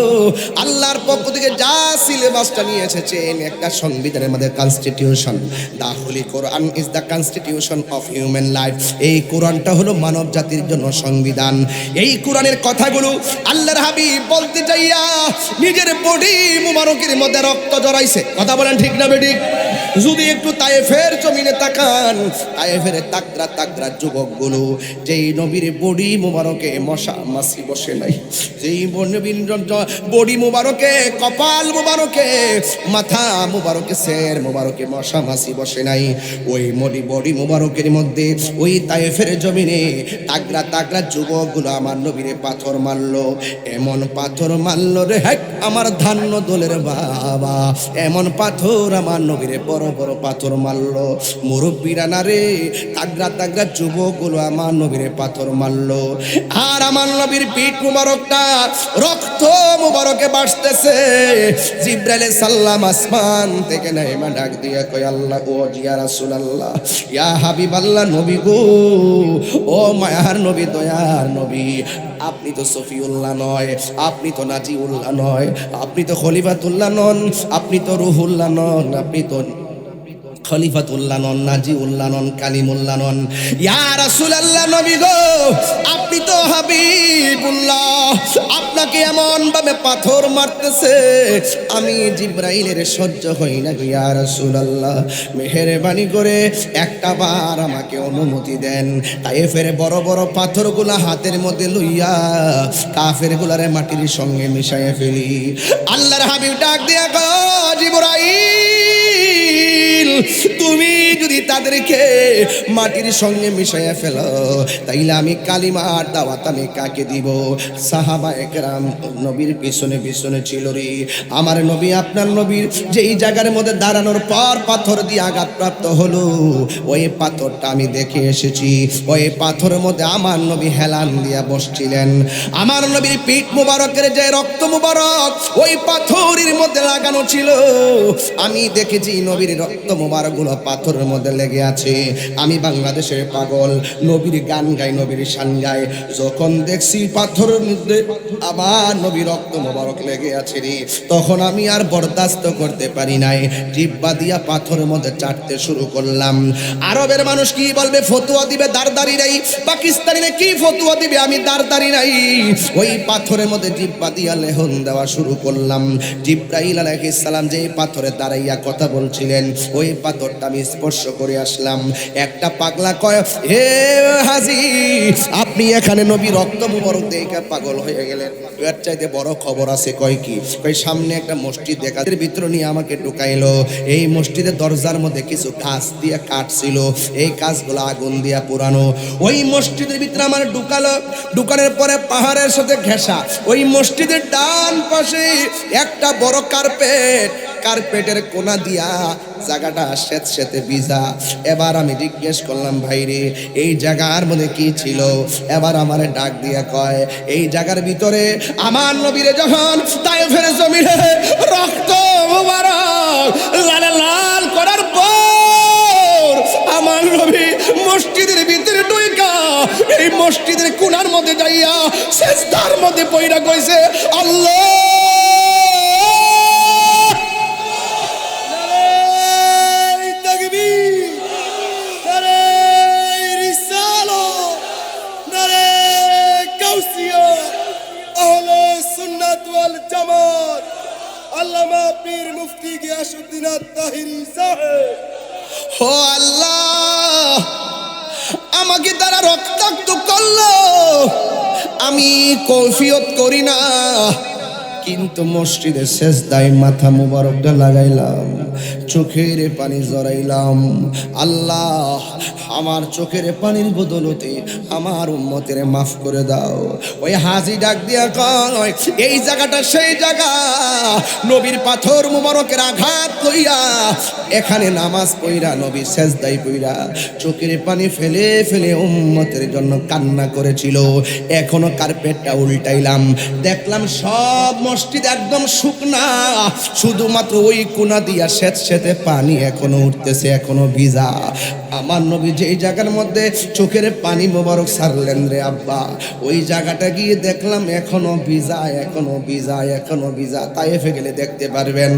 Speaker 1: আল্লাহর পক্ষ থেকে যা সিলেবাসটা নিয়ে এসেছেন, একটা সংবিধানের মধ্যে constitution, the holy Quran is the constitution of human life. এই কোরআনটা হলো মানব জাতির জন্য সংবিধান। এই কোরআনের কথাগুলো আল্লাহর হাবিব বলতে চাইয়া নিজের বডি মুবারকের মধ্যে রক্ত জড়াইছে। কথা বলেন ঠিক না বেঠিক? যদি একটু তায়েফের জমিনে তাকান, তায়েফের তাকরা তাকরা যুবকগুলো, যেই নবীর বডি মুবারকে মশা মাছি বসে নাই, যেই নবীর বডি মুবারকে, কপাল মুবারকে, মাথা মুবারকে, সের মুবারকে মশা মাছি বসে নাই, ওই বডি মুবারকের মধ্যে ওই তায়েফের জমিনে তাকরা তাকরা যুবকগুলো আমার নবীরে পাথর মারলো। এমন পাথর মারলো রে হ্যাঁ আমার ধান্য দোলের বাবা, এমন পাথর আমার নবীরে বড় বড় পাথর মারলো। মুরব্বীরা না রে, তাগড়া তাগড়া যুবকগুলো আমার নবীরে পাথর মারলো। আর আমার নবীর পিঠ মুবারকটা রক্ত মুবারকে বাসতেছে। জিবরাইল সাল্লাম আসমান থেকে নেমে ডাক দিয়ে কয়, আল্লাহ ও ইয়া রাসূলুল্লাহ, ইয়া হাবিবাল্লাহ, নবী গো, ও মায়ার নবী, দয়ার নবী, আপনি তো সফিউল্লাহ নয়, আপনি তো নাজিউল্লাহ নয়, আপনি তো খলিফাতুল্লাহ নন, আপনি তো রুহুল্লাহ নন, আপনি তো খলিফাতুল্লাহ নন, নাজিউল্লাহ নন, কালিমুল্লাহ নন। ইয়া রাসূলুল্লাহ নবী গো, আপনি তো হাবিবুল্লাহ, আপনাকে এমন ভাবে পাথর মারতেছে আমি জিবরাইলের সহ্য হই না। ইয়া রাসূলুল্লাহ মেহেরবানি করে একটা বার আমাকে অনুমতি দেন, তায়েফের বড় বড় পাথরগুলা হাতের মধ্যে লইয়া কাফের গুলারে মাটির সঙ্গে মিশাইয়া ফেলি। আল্লাহর হাবিব ডাক দিয়া গো, জিবরাইল তুমি যদি তাদেরকে মাটির সঙ্গে মিশাইয়া ফেলো তাইলে আমি কালিমার দাওয়াত আমি কাকে দিব? সাহাবায়ে কেরাম নবীর পিছনে পিছনে ছিল রে। আমার নবী আপনার নবীর যেই জায়গার মধ্যে দাঁড়ানোর পর পাথর দিয়ে আঘাতপ্রাপ্ত হলো, ওই পাথরটা আমি দেখে এসেছি। ওই পাথরের মধ্যে আমার নবী হেলান দিয়া বসছিলেন। আমার নবীর পিঠ মুবারকের যে রক্ত মুবারক ওই পাথরের মধ্যে লাগানো ছিল, আমি দেখেছি নবীর রক্ত মুবারক গুলো পাথরের মধ্যে লেগে আছে। আমি বাংলাদেশের পাগল, নবীর গান গাই, নবীর শান গাই। যখন দেখছি পাথরের মধ্যে আবার নবীর রক্ত মুবারক লেগে আছে রে, তখন আমি আর বরদাস্ত করতে পারি নাই, জিহ্বা দিয়া পাথরের মধ্যে চাটতে শুরু করলাম। আরবের মানুষ কি বলবে, ফতুয়া দিবে দাঁড়দারি নাই, পাকিস্তানিরা কি ফতুয়া দিবে, আমি দাঁড়দারি নাই। ওই পাথরের মধ্যে জিহ্বা দিয়া লেহন দেওয়া শুরু করলাম। জিবরাইল আলাইহিস সালাম যে পাথরে দাঁড়াইয়া কথা বলছিলেন, ওই পাথরটা আমি স্পর্শ করে আসলাম। একটা পাগলা কয়, হে হাজী, আপনি এখানে নবী রক্ত মুবারক দেখে পাগল হয়ে গেলেন, এর চাইতে বড় খবর আছে। কয় কি? কয় সামনে একটা মসজিদ দেখা, এর ভিতরে নিয়ে আমাকে ঢুকাইলো। এই মসজিদের দরজার মধ্যে কিছু কাঁচ দিয়ে কাটছিল, এই কাঁচগুলো আগুন দিয়া পুরানো। ওই মসজিদের ভিতরে আমার ঢুকালো। ঢুকানোর পরে পাহাড়ের সাথে ঘেঁষা ওই মসজিদের ডান পাশে একটা বড় কার্পেট, কার্পেটের কোনা দিয়া জায়গাটা স্যাঁতস্যাঁতে ভিজা। এবার আমি জিজ্ঞেস করলাম, ভাইরে এই জায়গার মধ্যে কি ছিল? এবার আমারে ডাক দিয়া কয়, এই জায়গার ভিতরে আমার নবীরে যখন তায়েফের জমিনে রক্ত মুবারক লাল লাল করার পর আমার নবী মসজিদের ভিতরে ঢুইকা এই মসজিদের কোণার মধ্যে যাইয়া সিজদার মধ্যে পইরা কইছে, আল্লাহ আল্লামা পীর মুফতি গিয়াসউদ্দিন আত-তাহিরি সাহেব। ও আল্লাহ, আমাকে তারা রক্তাক্ত করলো, আমি কৈফিয়ত করি না, কিন্তু মসজিদে সেজদায় মাথা মুবারকটা লাগাইলাম, চোখের পানি জড়াইলাম। আল্লাহ, আমার চোখের পানির বদলতে আমার উম্মতের মাফ করে দাও। ওই হাজী ডাক দিয়া কয়, এই জায়গাটা সেই জায়গা, নবীর পাথর মুবারকের আঘাত লইয়া এখানে নামাজ পইরা নবী সেজদায় পইরা চোখের পানি ফেলে ফেলে উম্মতের জন্য কান্না করেছিল। এখনো কার্পেটটা উল্টাইলাম, দেখলাম সব মসজিদ একদম শুকনা, শুধুমাত্র ওই কোনা দিয়া স্যাঁতস্যাঁতে পানি এখনো উঠতেছে, এখনো ভিজা। আমার নবী যেই জায়গার মধ্যে চোখের পানি মোবারক ছাড়লেন রে আব্বা, ওই জায়গাটা গিয়ে দেখলাম এখনো ভিজা, এখনো ভিজা, এখনো ভিজা। তায়েফে গেলে দেখতে পারবেন।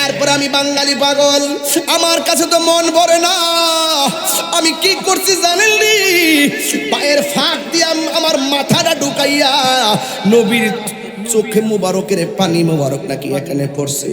Speaker 1: এরপর আমি বাঙালি পাগল, আমার কাছে তো মন ভরে না, আমি কি করছি জানেননি? পায়ের ফাঁক দিয়ে আমার মাথাটা ঢুকাইয়া নবীর চোখে মুবারকের পানি মুবারক নাকি এখানে পড়ছে,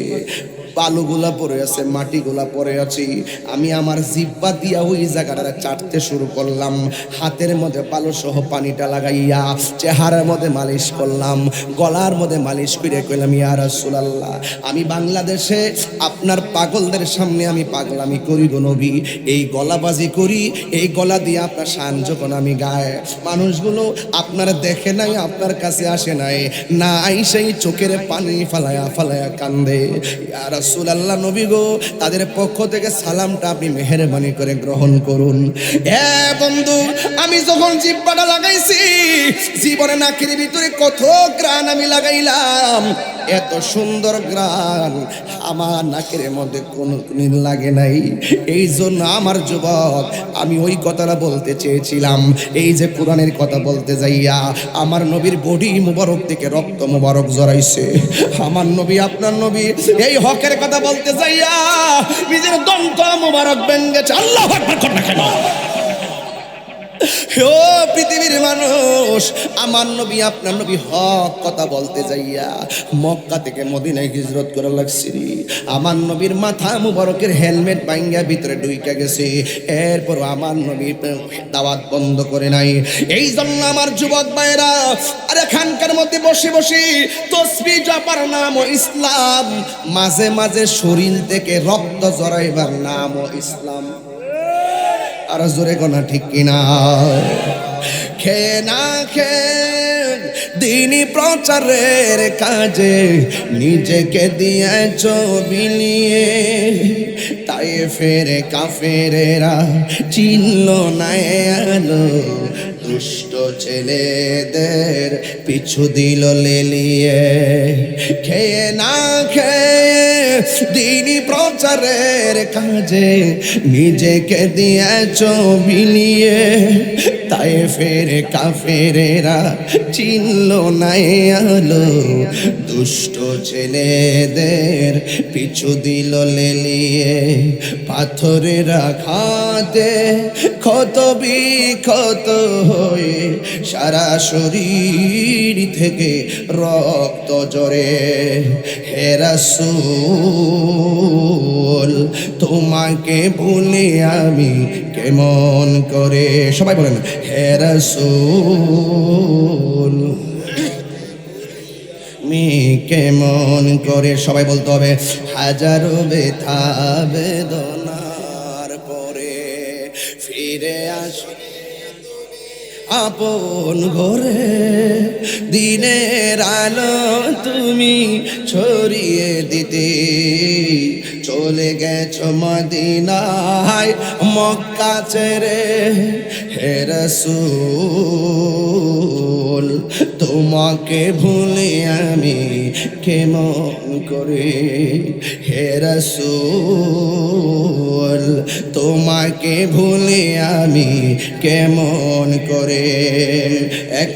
Speaker 1: বালুগুলা পড়ে আছে, মাটিগুলা পড়ে আছে। আমি আমার জিহ্বা দিয়া ওই জায়গাটা চাটতে শুরু করলাম, হাতের মধ্যে বালু সহ পানিটা লাগাইয়া চেহারার মধ্যে মালিশ করলাম, গলার মধ্যে মালিশ করে কইলাম, ইয়া রাসূলুল্লাহ, আমি বাংলাদেশে আপনার পাগলদের সামনে আমি পাগলামি করি গো নবী, এই গলাবাজি করি, এই গলা দিয়ে আপনার শান যখন আমি গায়, মানুষগুলো আপনারা দেখে নাই, আপনার কাছে আসে নাই, না আইসেই চোখের পানি ফালায়া ফালায়া কান্দে। ইয়া রাসূলুল্লাহ নবী গো, তাদের পক্ষ থেকে সালামটা আপনি মেহেরবানি করে গ্রহণ করুন। বন্ধু, আমি যখন জিহ্বাটা লাগাইছি, জীবনে নাকের ভিতরে কত গ্রাণ আমি লাগাইলাম, এত সুন্দর গ্রান আমার নাকের মধ্যে কোনো নীল লাগে নাই। এই জন্য আমার যুবক, আমি ওই কথাটা বলতে চেয়েছিলাম, এই যে কোরআনের কথা বলতে যাইয়া আমার নবীর বডি মুবারক থেকে রক্ত মুবারক জড়াইছে। আমার নবী, আপনার নবী এই হকের কথা বলতে যাইয়া নিজের দন্ত মুবারক ভেঙেছে। আল্লাহু আকবার কর না কেন? ও পৃথিবীর মানুষ, আমার নবী, আপনার নবী হক কথা বলতে যাইয়া মক্কা থেকে মদিনায় হিজরত করা লাগছে। আমার নবীর মাথা মুবারকের হেলমেট ভাঙ্গা ভিতরে ঢুইকা গেছে, এরপর আমার নবী দাওয়াত বন্ধ করে নাই। এই জন্য আমার যুবক ভাইরা, আরে খানকার মধ্যে বসে বসে তসবিহ জপার নাম ও ইসলাম, মাঝে মাঝে শরীর থেকে রক্ত জড়াইবার নাম ও ইসলাম। আর জোরে কোনা ঠিক কিনা? খেয়ে না খেয়ে দিনই প্রচারের কাজে নিজেকে দিয়েছ বিলিয়ে, তাই ফেরে কাফেরেরা চিনল না আলো, দুষ্ট ছেলেদের পিছু দিল লেলিয়ে। খেয়ে না খেয়ে দিনই প্রচারের কাজে নিজেকে দিয়েছ বিলিয়ে, তাই ফেরে কাফেরেরা চিনল না আলো, দুষ্ট ছেলেদের পিছু দিল লেলিয়ে। পাথরের আঘাতে ক্ষত বিক্ষত হয়ে সারা শরীর থেকে রক্ত ঝরে। হে রাসূল, তোমাকে ভুলে আমি কেমন করে, সবাই বলেন হে রাসূল মি কেমন করে, সবাই বলতে হবে। হাজারো ব্যথা বেদনার পরে ফিরে আসি আপন ঘরে, দিনের আলো তুমি ছড়িয়ে দিতে চলে গেছো মদিনায় মক্কা ছেড়ে। হে রাসূল, তোমাকে ভুলে আমি কেমন করে। হে রাসূল, তোমাকে ভুলে আমি কেমন করে।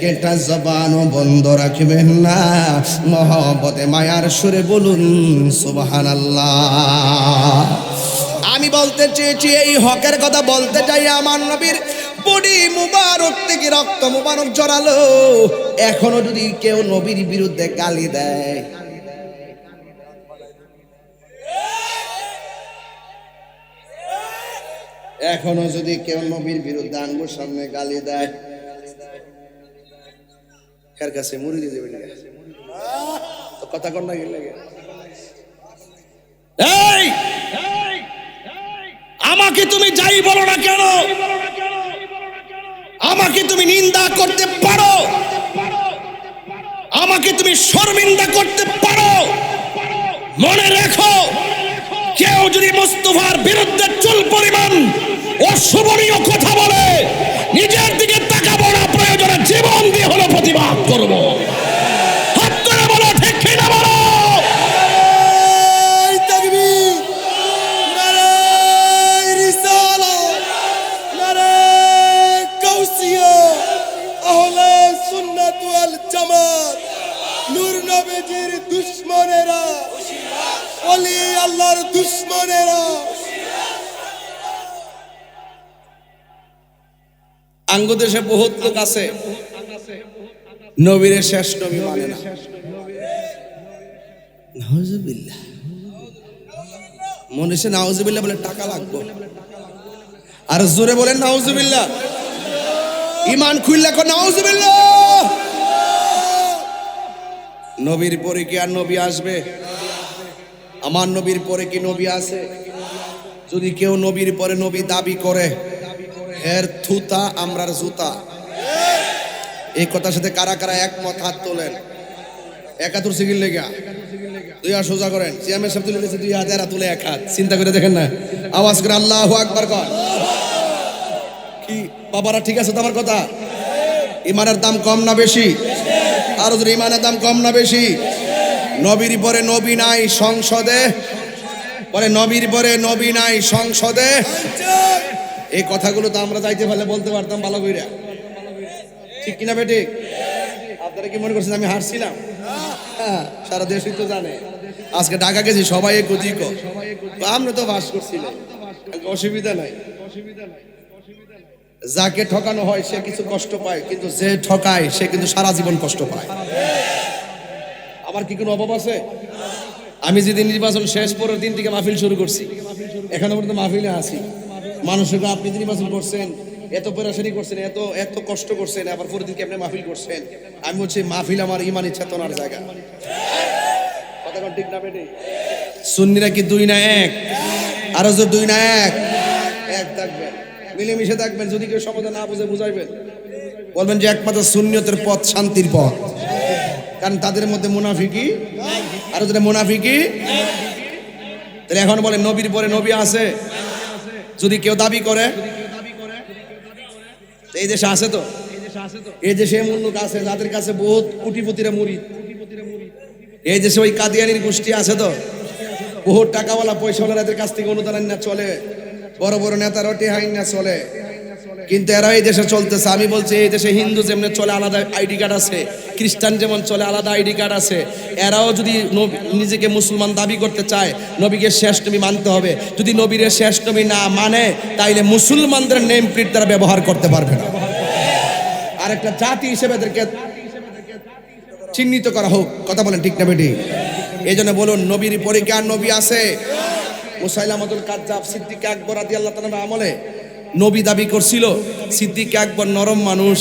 Speaker 1: একটা জবানও বন্ধ রাখবেন না, মহব্বতে মায়ার সুরে বলুন সুবহানাল্লাহ। আমি বলতে চেয়েছি, এই হকের কথা বলতে চাই, আমার নবীর বডি মুবারক থেকে রক্ত মুবারক জড়ালো। এখনো যদি কেউ নবীর বিরুদ্ধে গালি দেয়, এখনো যদি কেউ নবীর বিরুদ্ধে আঙ্গুর সামনে গালি দেয়, কার কাছে মুড়ি দিয়ে দেবে? তো কথা কর না গেলে আমাকে তুমি যাই বলো না কেন, আমাকে তুমি নিন্দা করতে পারো, আমাকে তুমি শর্মিন্দা করতে পারো, মনে রেখো, কেউ যদি মুস্তাফার বিরুদ্ধে চুল পরিমাণ অশুভনীয় কথা বলে, নিজের দিকে তাকাবো না, প্রয়োজনে জীবন দিয়ে হলো প্রতিবাদ করবো। হাত ধরে বলো, ঠিক কিনা বলো?
Speaker 3: দুশ্মনেরা, ওলি আল্লাহর দুশ্মনেরা,
Speaker 1: আঙ্গ দেশে বহুত লোক আছে নবীর শেষ নবী মানে না। নাউজুবিল্লাহ, মনে সে নাউজুবিল্লাহ বলে টাকা লাগবে, আর জোরে বলেন নাউজুবিল্লাহ। ইমান খুললে কো নাউজুবিল্লাহ। নবীর পরে কি আর নবী আসবে? আমার নবীর পরে কি নবী আছে? যদি কেউ নবীর পরে নবী দাবি করে, এর থুতা আমরার জুতা। এই কথার সাথে কারা কারা একমত? হাত তোলেন। 71 সিগিল লেগা 2 হাত সোজা করেন। চেয়ারম্যান সাহেব তুলে দিয়েছে 2 হাত, এরা তুলে 1 হাত। চিন্তা করে দেখেন না, আওয়াজ করে আল্লাহু আকবার কর। কি বাবারা, ঠিক আছে তো আমার কথা? ইমানের দাম কম না বেশি? আর যদি ইমানের দাম কম না বেশি? নবীর পরে নবী নাই সংসদে, বলে নবীর পরে নবী নাই সংসদে। এই কথাগুলো তো আমরা চাইতে পারলে বলতে পারতাম ভালো করে, ঠিক কিনা বেটি? আপনারা কি মনে করছেন আমি হারছিলাম? হ্যাঁ, সারা দেশই তো জানে। আজকে ঢাকা গেছি সবাই কুদিক, আমরা তো বাস করছিলাম, অসুবিধা নাই। যাকে ঠকানো হয় সে কিছু কষ্ট পায়, কিন্তু যে ঠকায় সে কিন্তু সারা জীবন কষ্ট পায়। আমার কি কোনো অভাব আছে? আমি যেদিন নির্বাচন শেষ পরের দিন থেকে মাহফিল শুরু করছি, এখনো পর্যন্ত মাহফিলে আছি। মানুষকে আপনি যে নির্বাচন করছেন, এত পেরেশানি করছেন, এত এত কষ্ট করছেন, আবার পরের দিনকে আপনি মাহফিল করছেন। আমি বলছি মাহফিল আমার ইমানি চেতনার জায়গা। কথা কোন ঠিক না বেটি? সুন্নিরা কি দুই না এক? আরো যে দুই না এক, এক থাকবেন, মিলেমিশে থাকবেন। যদি কেউ সমাধান না বুঝে বুঝাইবেন, বলবেন যে একমাত্র সুন্নিয়তের পথ শান্তির পথ, কারণ তাদের মধ্যে মুনাফিকি, আরো যেটা মুনাফিকি। তাহলে এখন বলেন নবীর পরে নবী আছে যদি কেউ দাবি করে, এই দেশে আছে তো, এই দেশে এমন লোক আছে যাদের কাছে বহুত কোটিপতিরা মুরিদ। এই দেশে ওই কাদিয়ানির গোষ্ঠী আছে তো, বহুত টাকাওয়ালা পয়সাওয়ালা, এদের কাছ থেকে অনুদান না চলে, বড় বড় নেতারা টেহাইন না চলে, কিন্তু এরা এই দেশে চলতেছে। আমি বলছি এই দেশে হিন্দু যেমন চলে আলাদা আইডি কার্ড আছে, খ্রিস্টান যেমন চলে আলাদা আইডি কার্ড আছে, এরাও যদি নিজেকে মুসলমান দাবি করতে চায়, নবীকে শেষ নবী মানতে হবে। যদি নবীর শেষ নবী না মানে, তাইলে মুসলমানদের নেম প্লেট তারা ব্যবহার করতে পারবে না। আর একটা জাতি হিসেবে এদেরকে চিহ্নিত করা হোক। কথা বলেন ঠিক না বেটি? এই জন্য বলুন নবীর পরে কি আর নবী আছে? মুসাইলামাতুল কাজ্জাব সিদ্দিক আকবর রাদিয়াল্লাহু তাআলার আমলে নবী দাবি করছিল। সিদ্দিক আকবর নরম মানুষ,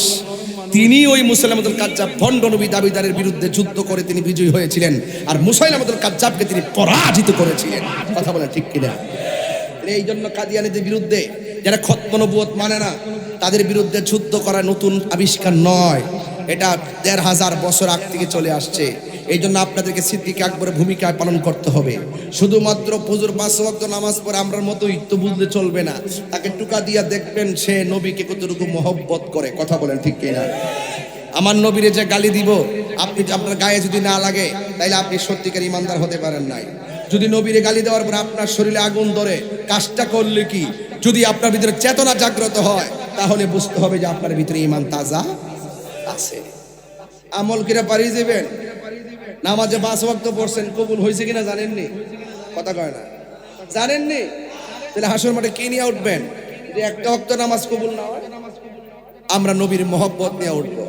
Speaker 1: তিনি ওই মুসাইলামাতুল কাজ্জাব ভণ্ড নবী দাবিদারের বিরুদ্ধে যুদ্ধ করে তিনি বিজয়ী হয়েছিলেন, আর মুসাইলামাতুল কাজ্জাবকে তিনি পরাজিত করেছিলেন। কথা বলেন ঠিক কিনা? এই জন্য কাদিয়ানীদের বিরুদ্ধে, যারা খতম নবুয়ত মানে না, তাদের বিরুদ্ধে যুদ্ধ করা নতুন আবিষ্কার নয়, এটা ১৫০০ বছর আগ থেকে চলে আসছে। এই জন্য আপনাদেরকে সিদ্দিক আকবরের ভূমিকা পালন করতে হবে। শুধুমাত্র পুজোর ৫ ওয়াক্ত নামাজ পড়ে আমরার মতোই তো বুঝলে চলবে না, তাকে টুকা দিয়া দেখবেন সে নবীকে কতটুকু মহব্বত করে। কথা বলেন ঠিক কিনা? আমার নবীরে যে গালি দিব, আপনি আপনার গায়ে যদি না লাগে, তাইলে আপনি সত্যিকার ইমানদার হতে পারেন নাই। যদি নবীরে গালি দেওয়ার পর আপনার শরীরে আগুন ধরে, কাজটা করলে কি? যদি আপনার ভিতরে চেতনা জাগ্রত হয়, তাহলে বুঝতে হবে যে আপনার ভিতরে ঈমান তাজা আছে। আমল কিরা পারি যাবেন, নামাজে ৫ ওয়াক্ত পড়ছেন, কবুল হয়েছে কিনা জানেননি? কথা কয় না, জানেননি? তাহলে হাসর মাঠে কি নিয়ে উঠবেন? যে একটা ওয়াক্ত নামাজ কবুল না হয়, আমরা নবীর মহব্বত নিয়ে উঠবো,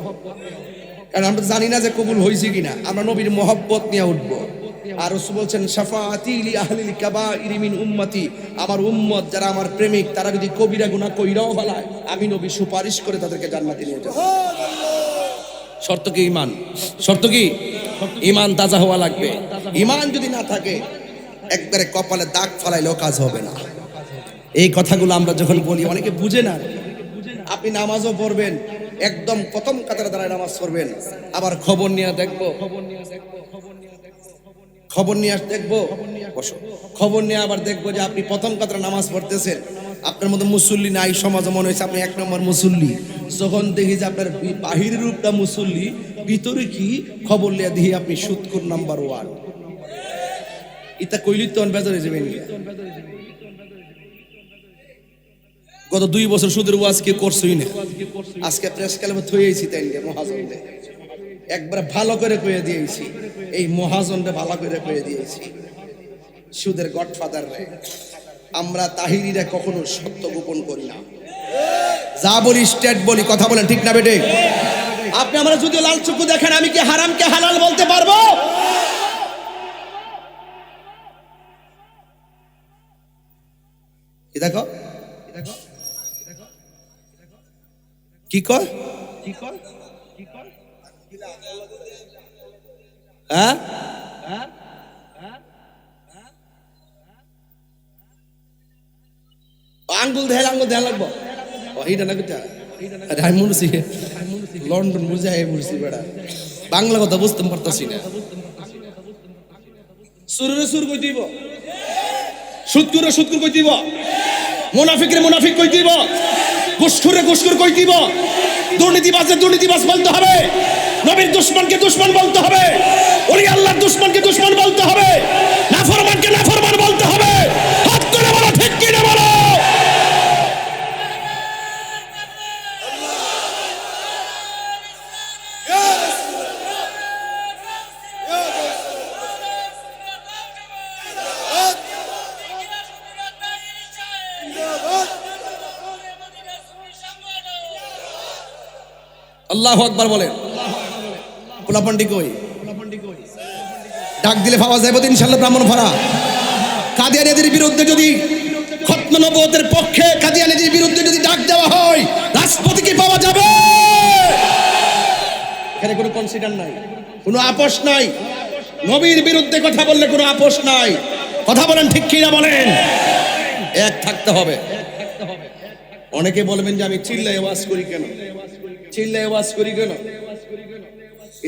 Speaker 1: কারণ আমরা জানি না যে কবুল হয়েছে কিনা। আমরা নবীর মহব্বত নিয়ে উঠবো। আর রাসূল বলছেন শাফাআতি লি আহলিল কাবাইর মিন উম্মতি, আমার উম্মত যারা আমার প্রেমিক, তারা যদি কবিরা গুনাহ কইরাও ফেলায়, আমি নবী সুপারিশ করে তাদেরকে জান্নাতে নিয়ে যাব। শর্ত কি? ঈমান। শর্ত কি? ঈমান তাজা হওয়া লাগবে। ঈমান যদি না থাকে, একবারে কপালে দাগ ফলাইলেও কাজ হবে না। এই কথাগুলো আমরা যখন বলি অনেকে বুঝে না। আপনি নামাজও পড়বেন, একদম প্রথম কাতারে দাঁড়ায় নামাজ পড়বেন, আবার খবর নিয়ে দেখবো, খবর নিয়ে দেখবো, খবর নিয়ে আবার দেখবো যে আপনি প্রথম কাতারে নামাজ পড়তেছেন, আপনার মধ্যে মুসল্লি নাই, সমাজে মনে হয়েছে আপনি ১ নম্বর মুসল্লি। যখন দেখি যে আপনার বাহিরের রূপটা মুসল্লি, ভিতরে কি, খবর লিয়া দেখি আপনি সুদখোর নাম্বার 1। এটা কইলি তো বেজার হয়ে যাবেন। গত 2 বছর সুদের ওয়াজ কে করছই না, আজকে প্রেস ক্লাবে থইয়েছি তাই মহাজনরে একবার ভালো করে কইয়া দিয়েছি, এই মহাজনরে ভালো করে কইয়া দিয়েছি। সুদের গডফাদার রে আমরা তাহিরিরা কখনো সত্য গোপন করি না, যা বলি স্টেট বলি। কথা বলেন ঠিক না বেটে? আপনি আমরা যদি লাল চক্ষু দেখেন, আমি কি হারামকে হালাল বলতে পারবো? কি দেখো কি কয়, হ্যাঁ আঙ্গুল দেয় লাগবো এইটা না কোথা। আমি মনে লন্ডন বুঝাই বুঝছি বেড়া, বাংলা কথা বুঝতে পারতাছি না। সুরে সুর কই দিব, সুদকুরে সুদকুর কই দিব, মুনাফিকরে মুনাফিক কই দিব, ঘুষখোরে ঘুষখোর কই দিব, দুর্নীতিবাজে দুর্নীতিবাজ বলতে হবে, নবীর দুশমনকে দুশমন বলতে হবে, ওলি আল্লাহর দুশমনকে দুশমন বলতে হবে, নাফরমানকে নাফরমান বলতে হবে। হাত করে বলো ঠিক কি না বলো। আল্লাহু আকবার বলেন। পোলাপান্ডি কই? ডাক দিলে পাওয়া যাবে ইনশাআল্লাহ ব্রাহ্মণপাড়া। কাদিয়ানীদের বিরুদ্ধে যদি খতম নবুয়তের পক্ষে কাদিয়ানীদের বিরুদ্ধে যদি ডাক দেওয়া হয়, রাজপথে কি পাওয়া যাবে? এখানে কোনো কনসিডার নাই, কোনো আপোষ নাই। নবীর বিরুদ্ধে কথা বললে কোনো আপোষ নাই। কথা বলেন ঠিক কি না বলেন? এক থাকতে হবে। অনেকে বলবেন যে আমি চিল্লায় ওয়াজ করি কেন, চিল্লায় ওয়াজ করি কেন?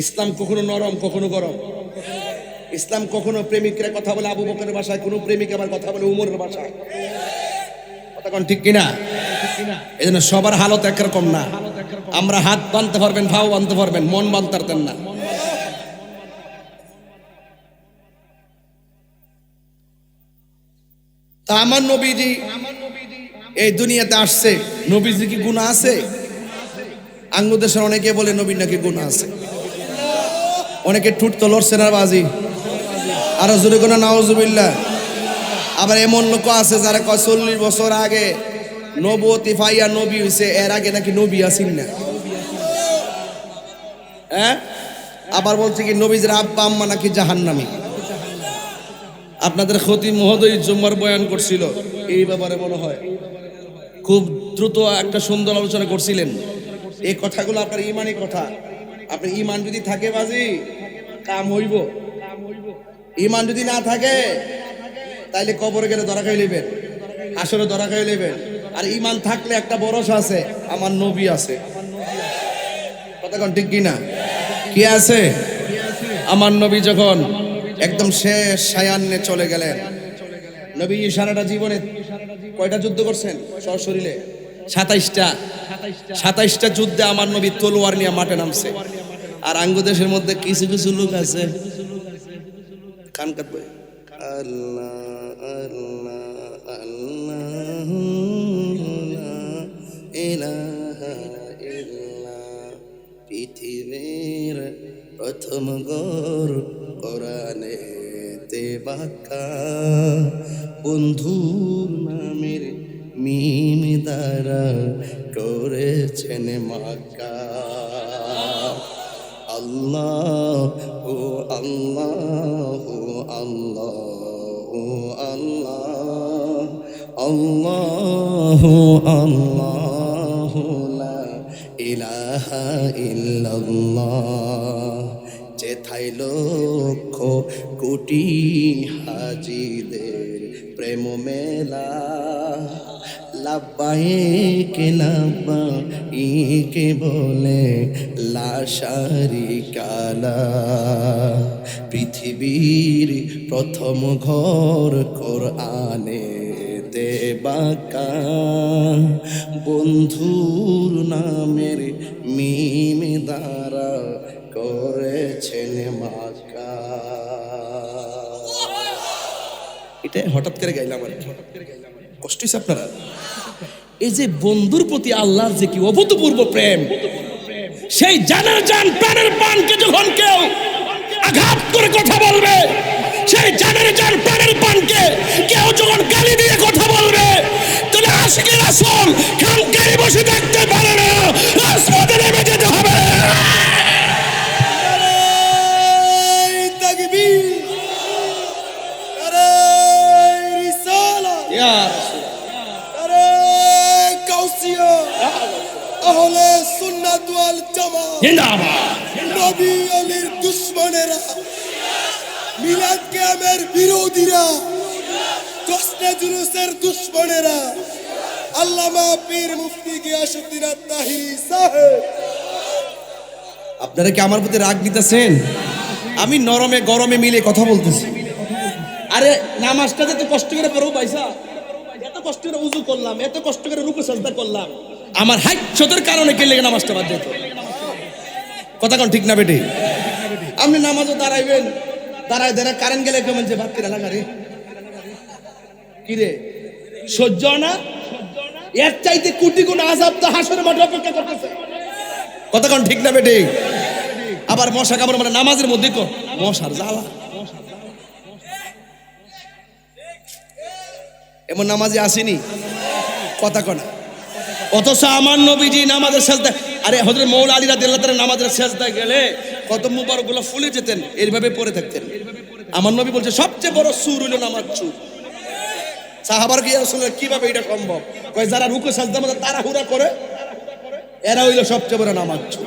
Speaker 1: ইসলাম কখনো নরম কখনো গরম। ইসলাম কখনো প্রেমিকরা কথা বলে আবু বকরের ভাষায়, কোনো প্রেমিক আবার কথা বলে উমরের ভাষায়। কথা কোন ঠিক কিনা? এই জন্য সবার হালত একরকম না। আমরা হাত বানতে পারবেন, ভাও বানতে পারবেন, মন বানতে পারতেন না। তা আমার নবীজি এই দুনিয়াতে আসছে, নবীজি কি গুনাহ আছে? আঙ্গুদেশের অনেকে বলে নবীর নাকি গুনাহ আছে। অনেকে ঠুট তো লড়ছে না বাজি, আরো জোরে কোন নাউজুবিল্লাহ। আবার এমন লোক আছে যারা কয় 40 বছর আগে নবুয়তি পাইয়া নবী হইছে, এর আগে নাকি নবী আসেন না। হ্যাঁ, আবার বলছে কি নবীজির আব্বা আম্মা নাকি জাহান্নামী। আপনাদের খতিব মহোদয় জুম্মার বয়ান করছিল এই ব্যাপারে, মনে হয় খুব দ্রুত একটা সুন্দর আলোচনা করছিলেন। এই কথাগুলো আপনার ইমানি কথা। আপনার ইমান যদি থাকে বাজি কাম হইব, ইমান যদি না থাকে তাইলে কবরে গেলে ধরা খাই নেবেন, আসলে ধরা খাই নেবেন। আর ইমান থাকলে একটা ভরসা আছে, আমার নবী আছে। কথা কোন ঠিক কিনা? কি আছে? আমার নবী যখন একদম শেষ সায়ান্নে চলে গেলেন, নবী সারাটা জীবনে কয়টা যুদ্ধ করছেন সশরীরে? 27টা যুদ্ধে আমার নবী তলোয়ার নিয়ে মাঠে নামছে। আর আঙ্গুদেশের মধ্যে কিছু কিছু লোক আছে কান কাটবে, আল্লাহ আল্লাহ আল্লাহ ইলাহা ইল্লাল্লাহ। পৃথিবীর প্রথম ঘর কোরআনেতে বাঁকা, বন্ধুর নামের মিম দ্বারা করেছেন মাকা। আল্লাহ ও আল্লাহ ও আল্লাহ ও আল্লাহ আল্লাহ আল্লাহ লা ইলাহা ইল্লাল্লাহ। যেথায় লক্ষ কোটি হাজিদের প্রেম মেলা, লাব্বাইকে লাব্বাইকে বলে লা শারিকা লা। পৃথিবীর প্রথম ঘর কোরআনে দেবাকা, বন্ধুর নামের মিম দ্বারা করেছেন মাকা। এটা হঠাৎ করে গাইলাম আর কষ্ট হয়েছে আপনারা। এই যে বন্ধুর প্রতি আল্লাহর যে কি অভূতপূর্ব প্রেম, সেই জানের জান প্রাণের পানকে যখন কেউ আঘাত করে কথা বলবে, সেই জানের জান প্রাণের পানকে কেউ যখন গালি দিয়ে কথা বলবে, তাহলে আশিকে রাসূল খানকায় বসে থাকতে পারে না, রাজপথে নেমে যেতে হবে।
Speaker 3: তাকবীর, আরে রিসালাত,
Speaker 1: ইয়া রাসূল,
Speaker 3: আরে কাউসিয়া, আহলে সুন্নাত ওয়াল জামাত
Speaker 1: জিন্দাবাদ।
Speaker 3: নবী আলীর দুশমনেরা, মিলাদ কিয়ামের বিরোধীরা, জশ্নে জুলুসের দুশমনেরা, আল্লামা পীর মুফতি গিয়াসউদ্দিন আত-তাহিরি সাহেব।
Speaker 1: আপনারা কি আমার প্রতি রাগ নিতেছেন? আমি নরমে গরমে মিলে কথা বলতেছি। আরে নামাজটা এত কষ্ট করে পড়ো পয়সা, এত কষ্ট করে উযু করলাম, এত কষ্ট করে রুকু সাজদা করলাম, আমার হাইজ্জতের কারণে কে লেগে নামাজটা বাদ যেত? কথা কোন ঠিক না বেটি? আপনি নামাজও দাঁড়াইবেন, দাঁড়ায় দাঁড়ায় কারেন্ট গেলে কেমন যে ভাত কিনা লাগা রে, কি রে সহ্য না? এর চাইতে কোটি গুণ আযাব তো হাসরের মাঠে অপেক্ষা করতেছে। কতক্ষণ ঠিক না বেটে? আবার মশা কামড় মানে নামাজের মধ্যে মশার জ্বালা, এমন নামাজে আসেনি কথা কনা। অথচ আমার নবীজি নামাজের সেজদায়, আরে হযরত মৌলা আলী রাদিয়াল্লাহু তাআলা নামাজের সেজদায় গেলে কত মুবারকগুলো ফুলে যেতেন, এইভাবে পড়ে থাকতেন। আমার নবী বলছে সবচেয়ে বড় সুর হইল নামাজ চুর। সাহাবার কি রাসূলুল্লাহ কিভাবে এটা সম্ভব? কয় যারা রুকু সাজদা মধ্যে তাড়াহুড়া করে এরা হইল সবচেয়ে বড় নামাজ চুর।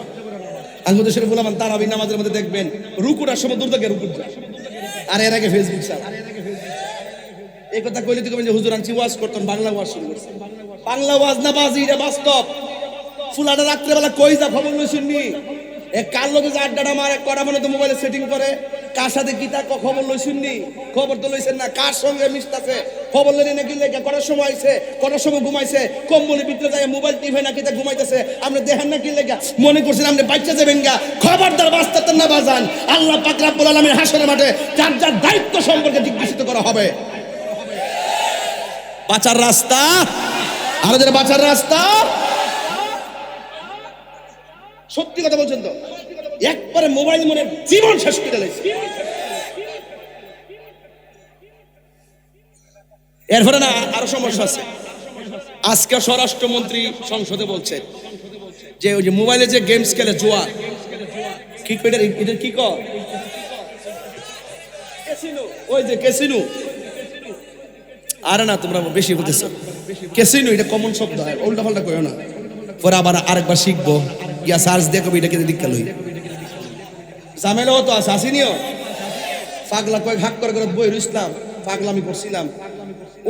Speaker 1: আঙ্গুল দেশের ফুলামান তারাবি নামাজের মধ্যে দেখবেন রুকুটার সময় দূর থেকে রুকু যায়, আর এর আগে ফেসবুক চালায়। এই কথা কইলে তো যে হুজুর আনছি ওয়াজ করতেন, বাংলা ওয়াজ শুরু করছে। বাংলা ওয়াজ না বাজি, এটা বাস্তব। ফুলাটা রাত্রেবেলা কই যা খবর লই শুননি, এক কার লোকে যে আড্ডাটা মারে কড়া মনে তো মোবাইলে সেটিং করে, কার সাথে কি তা খবর লই শুননি, খবর তো লইছেন না, কার সঙ্গে মিশতাছে খবর লই নাকি লেগে কটার সময় আইছে, কটার সময় ঘুমাইছে, কম্বলের ভিতরে যায় মোবাইল টিভি নাকি তা ঘুমাইতেছে, আপনি দেখেন না কি লেগে মনে করছেন আপনি বাচ্চা যাবেন গা। খবরদার বাস্তাতেন না বাজান, আল্লাহ পাক রব্বুল আলামিন হাসরের মাঠে যার যার দায়িত্ব সম্পর্কে জিজ্ঞাসিত করা হবে। বাঁচার রাস্তা, আরো যারা বাঁচার রাস্তা, সত্যি কথা বলছেন তো, একবারে মোবাইল মনে জীবন শেষ করে দিয়েছে। এরপরে না আরো সমস্যা আছে। আজকে স্বরাষ্ট্রমন্ত্রী সংসদে বলছে যে ওই যে মোবাইলে যে গেমস খেলে জুয়া, কি এদের কি কর ওই যে ক্যাসিনো, আরে না তোমরা বেশি বলতেছো ক্যাসিনো, এটা কমন শব্দ হয়, উল্টা পাল্টা কইও না। পরে আবার আরেকবার শিখবো, ইয়া সার্চ দেখো এটাকে দীক্ষা লই, ঝামেলাও তো আছে আসিনিও। পাগলা কয়েক হাক করে করে বই রুইসলাম, পাগলামি করছিলাম,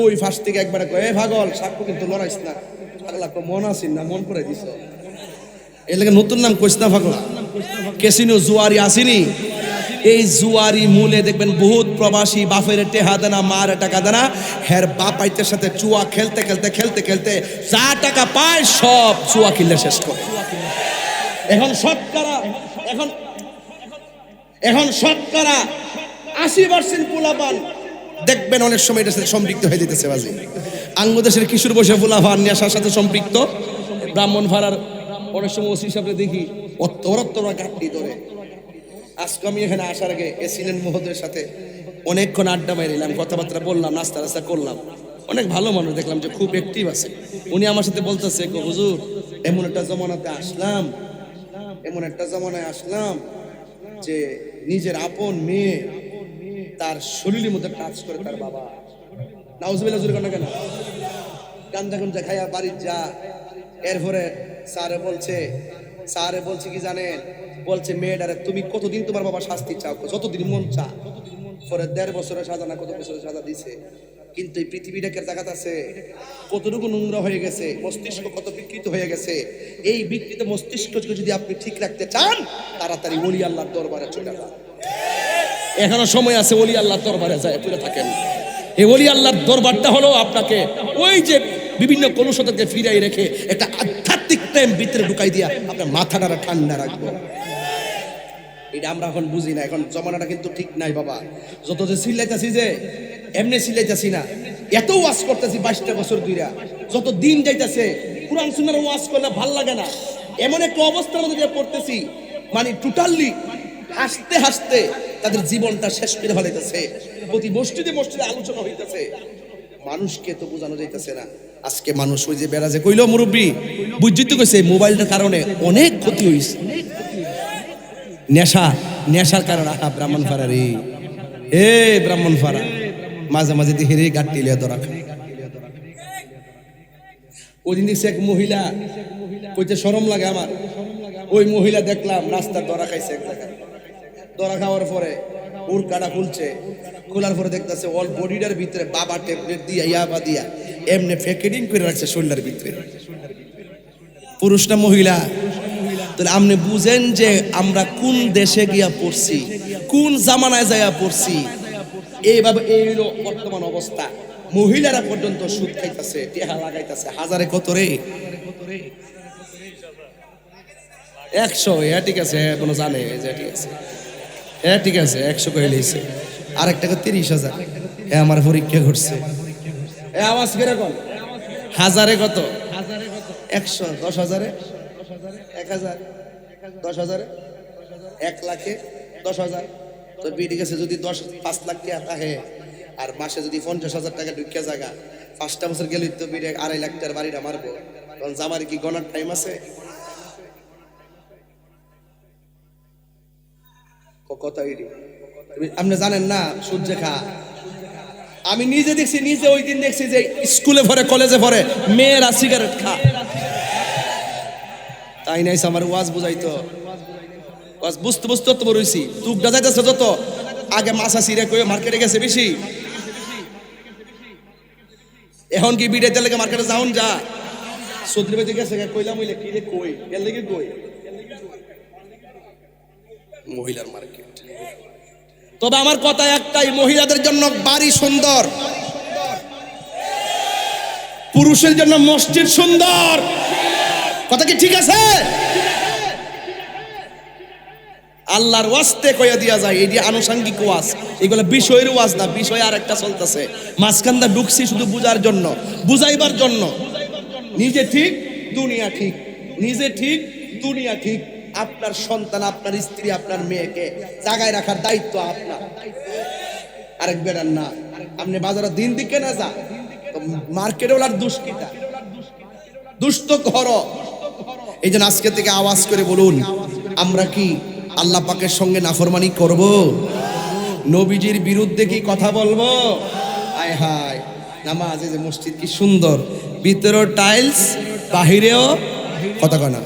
Speaker 1: ওই ফাঁস থেকে একবারে কয়ে পাগল সাক্ষ্য কিন্তু লড়াইস না, পাগলা কো মন আসিন না, মন করে দিছ, এর লাগে নতুন নাম কইস না পাগলা। ক্যাসিনো জুয়ারি আসিনি, এই জুয়ারি মূলে দেখবেন বহুত প্রবাসী বাপের টেহা দেনা মার টাকা দেনা, হের বাপ আইতের সাথে জুয়া খেলতে খেলতে খেলতে খেলতে যা টাকা পায় সব জুয়া কিনলে শেষ করে। এখন শতকরা এখন শতকরা 80% পোলাপান দেখবেন অনেক সময় এটার সাথে সম্পৃক্ত হয়ে যেতেছে। বাজি আঙ্গদেশের কিশোর বসে পোলাপান নেশার সাথে সম্পৃক্ত, ব্রাহ্মণপাড়ার অনেক সময় ওসি সাহেবরে দেখি অত্তরা গাঁটটি ধরে। আজকে আমি এখানে আসার আগে এসিলেন মহোদয়ের সাথে অনেকক্ষণ আড্ডা মারিলাম, কথাবার্তা বললাম, নাস্তা রাস্তা করলাম। অনেক ভালো মানুষ দেখলাম যে খুব অ্যাক্টিভ আছে। উনি আমার সাথে বলতেছে হুজুর এমন একটা জমানাতে আসলাম, এমন একটা জমানায় আসলাম যে নিজের আপন মেয়ে তার শরীরের মধ্যে টাচ করে তার বাবা। নাউজুবিল্লাহ জোরে কেন কেন গান্দা গুঞ্জা খাইয়া বাড়ি যা। এরপরে স্যারে বলছে কি জানেন, বলছে মেয়েটারে তুমি কতদিন তোমার বাবা শাস্তি চাও, যতদিন মন চা। পরে 1.5 বছরের সাজা না কত বছরের সাজা দিছে। কিন্তু এই পৃথিবীটাকে জায়গাত আছে কতটুকু নোংরা হয়ে গেছে, মস্তিষ্ক কত বিকৃত হয়ে গেছে। এই বিকৃত মস্তিষ্ককে যদি আপনি ঠিক রাখতে চান তাড়াতাড়ি ওলি আল্লাহর দরবারে চলে যান। এখনো সময় আছে, ওলি আল্লাহর দরবারে যায় পড়ে থাকেন। এই ওলি আল্লাহর দরবারটা হলো আপনাকে ওই যে বিভিন্ন কলুষতাকে ফিরাই রেখে একটা আধ্যাত্মিক প্রেম ভিতরে ঢুকাই দিয়া আপনার মাথাটা ঠান্ডা রাখবো। এটা আমরা এখন বুঝি না, এখন জমানাটা কিন্তু ঠিক নাই বাবা। যত যে চিল্লাইতেছি যে এমনি চিল্লাইতেছি না, এত ওয়াজ করতেছি 22টা বছর ধইরা, যত দিন যাইতেছে কুরআন সুন্নাহর ওয়াজ করলে ভাল লাগে না। এমন একটা অবস্থার মধ্যে পড়তেছি মানে টোটালি হাসতে হাসতে তাদের জীবনটা শেষ করে ফেলাইতেছে। প্রতি মসজিদে আলোচনা হইতেছে, মানুষকে তো বোঝানো যাইতেছে না। আজকে মানুষ ওই যে বেড়া যে কইলো মুরব্বী বুঝছি তো কইছে মোবাইলটার কারণে অনেক ক্ষতি হইছে। নেশার কারণে ব্রাহ্মণপাড়া রে, এ ব্রাহ্মণপাড়া মাঝে মাঝে দেখে রে গাড়ি লিয়া ধরা খায়। ওই দিন দেখছি এক মহিলা, কইতে শরম লাগে আমার, ওই মহিলা দেখলাম রাস্তার ধরা খাইছে এক জায়গায়। ধরা খাওয়ার পরে ওর কাটা খুলছে, খোলার পরে দেখতেছে অল বডিটার ভিতরে বাবা ট্যাবলেট দিয়া ইয়াবা দিয়া এমনি প্যাকেটিং করে রাখছে শরীরের ভিতরে। পুরুষ না মহিলা? তাহলে আপনি বুঝেন যে আমরা কোন দেশে গিয়া পড়ছি, কোন জামানায় যাইয়া পড়ছি। এইভাবে এই হলো বর্তমান অবস্থা। মহিলারা পর্যন্ত সুদ খাইতেছে, টেহা লাগাইতেছে, হাজারে কত রে 100। ঠিক আছে, কোনো জানে যে ঠিক আছে হ্যাঁ ঠিক আছে 100 করে লইছে, আরেকটা 30,000। হ্যাঁ আমার পরীক্ষা করছে। আওয়াজ করে কোন হাজারে কত? 100, 10,000, 1,000, 10,000, 1 লাখে 10,000। তো বিডি গেছে যদি 5 লাখ টাকা থাকে আর মাসে যদি 50,000 টাকা ঢুকিয়া জায়গা, 5টা বছর গেলে তো বিডি 2.5 লাখ টাকার বাড়িটা মারবো। তখন জামার কি গণার টাইম আছে? কথা এটি আপনি জানেন না? সূর্য খা আমি নিজে দেখছি, নিজে ওই দিন দেখছি যে স্কুলে পড়ে কলেজে পড়ে মেয়েরা সিগারেট খা। তাই নাই আমার ওয়াজ বুঝাইতো, ওয়াজ বুঝতে বুঝতে তো বড়ইছি। তুকটা যাইতেছে যত আগে মাছা সিরে কই মার্কেটে গেছে বেশি, এখন কি বিড়ে তেলে মার্কেটে যাওন যা সদরি বেজে গেছে কইলাম হইলে কি রে কই এর লাগি কই মহিলার মার্কেট। তবে আমার কথা একটাই, মহিলাদের জন্য বাড়ি সুন্দর, পুরুষের জন্য মসজিদ সুন্দর। কথা কি ঠিক আছে? আল্লাহর ওয়াস্তে কইয়া দিয়া যায়, এটি আনুষঙ্গিক ওয়াজ, এগুলো বিষয়ের ওয়াজ না। বিষয় আর একটা চলতেছে, মাঝখানটা ঢুকছি শুধু বুঝার জন্য, বুঝাইবার জন্য। নিজে ঠিক দুনিয়া ঠিক, নিজে ঠিক দুনিয়া ঠিক। আপনার সন্তান, আপনার স্ত্রী, আপনার মেয়েকে জায়গায় রাখার দায়িত্ব আপনার, আরেক বেড়ার না। আপনি বাজারে দিন দিকে না যা, মার্কেটে ওলার দুষ্কিটা দুষ্ট ঘর। এই জন্য আজকে থেকে আওয়াজ করে বলুন, আমরা কি আল্লাহ পাকের সঙ্গে নাফরমানি করব? নবীজির বিরুদ্ধে কি কথা বলবো? আয় হায়, নামাজ এই যে মসজিদ কি সুন্দর, ভিতরেও টাইলস বাহিরেও কথা কনা,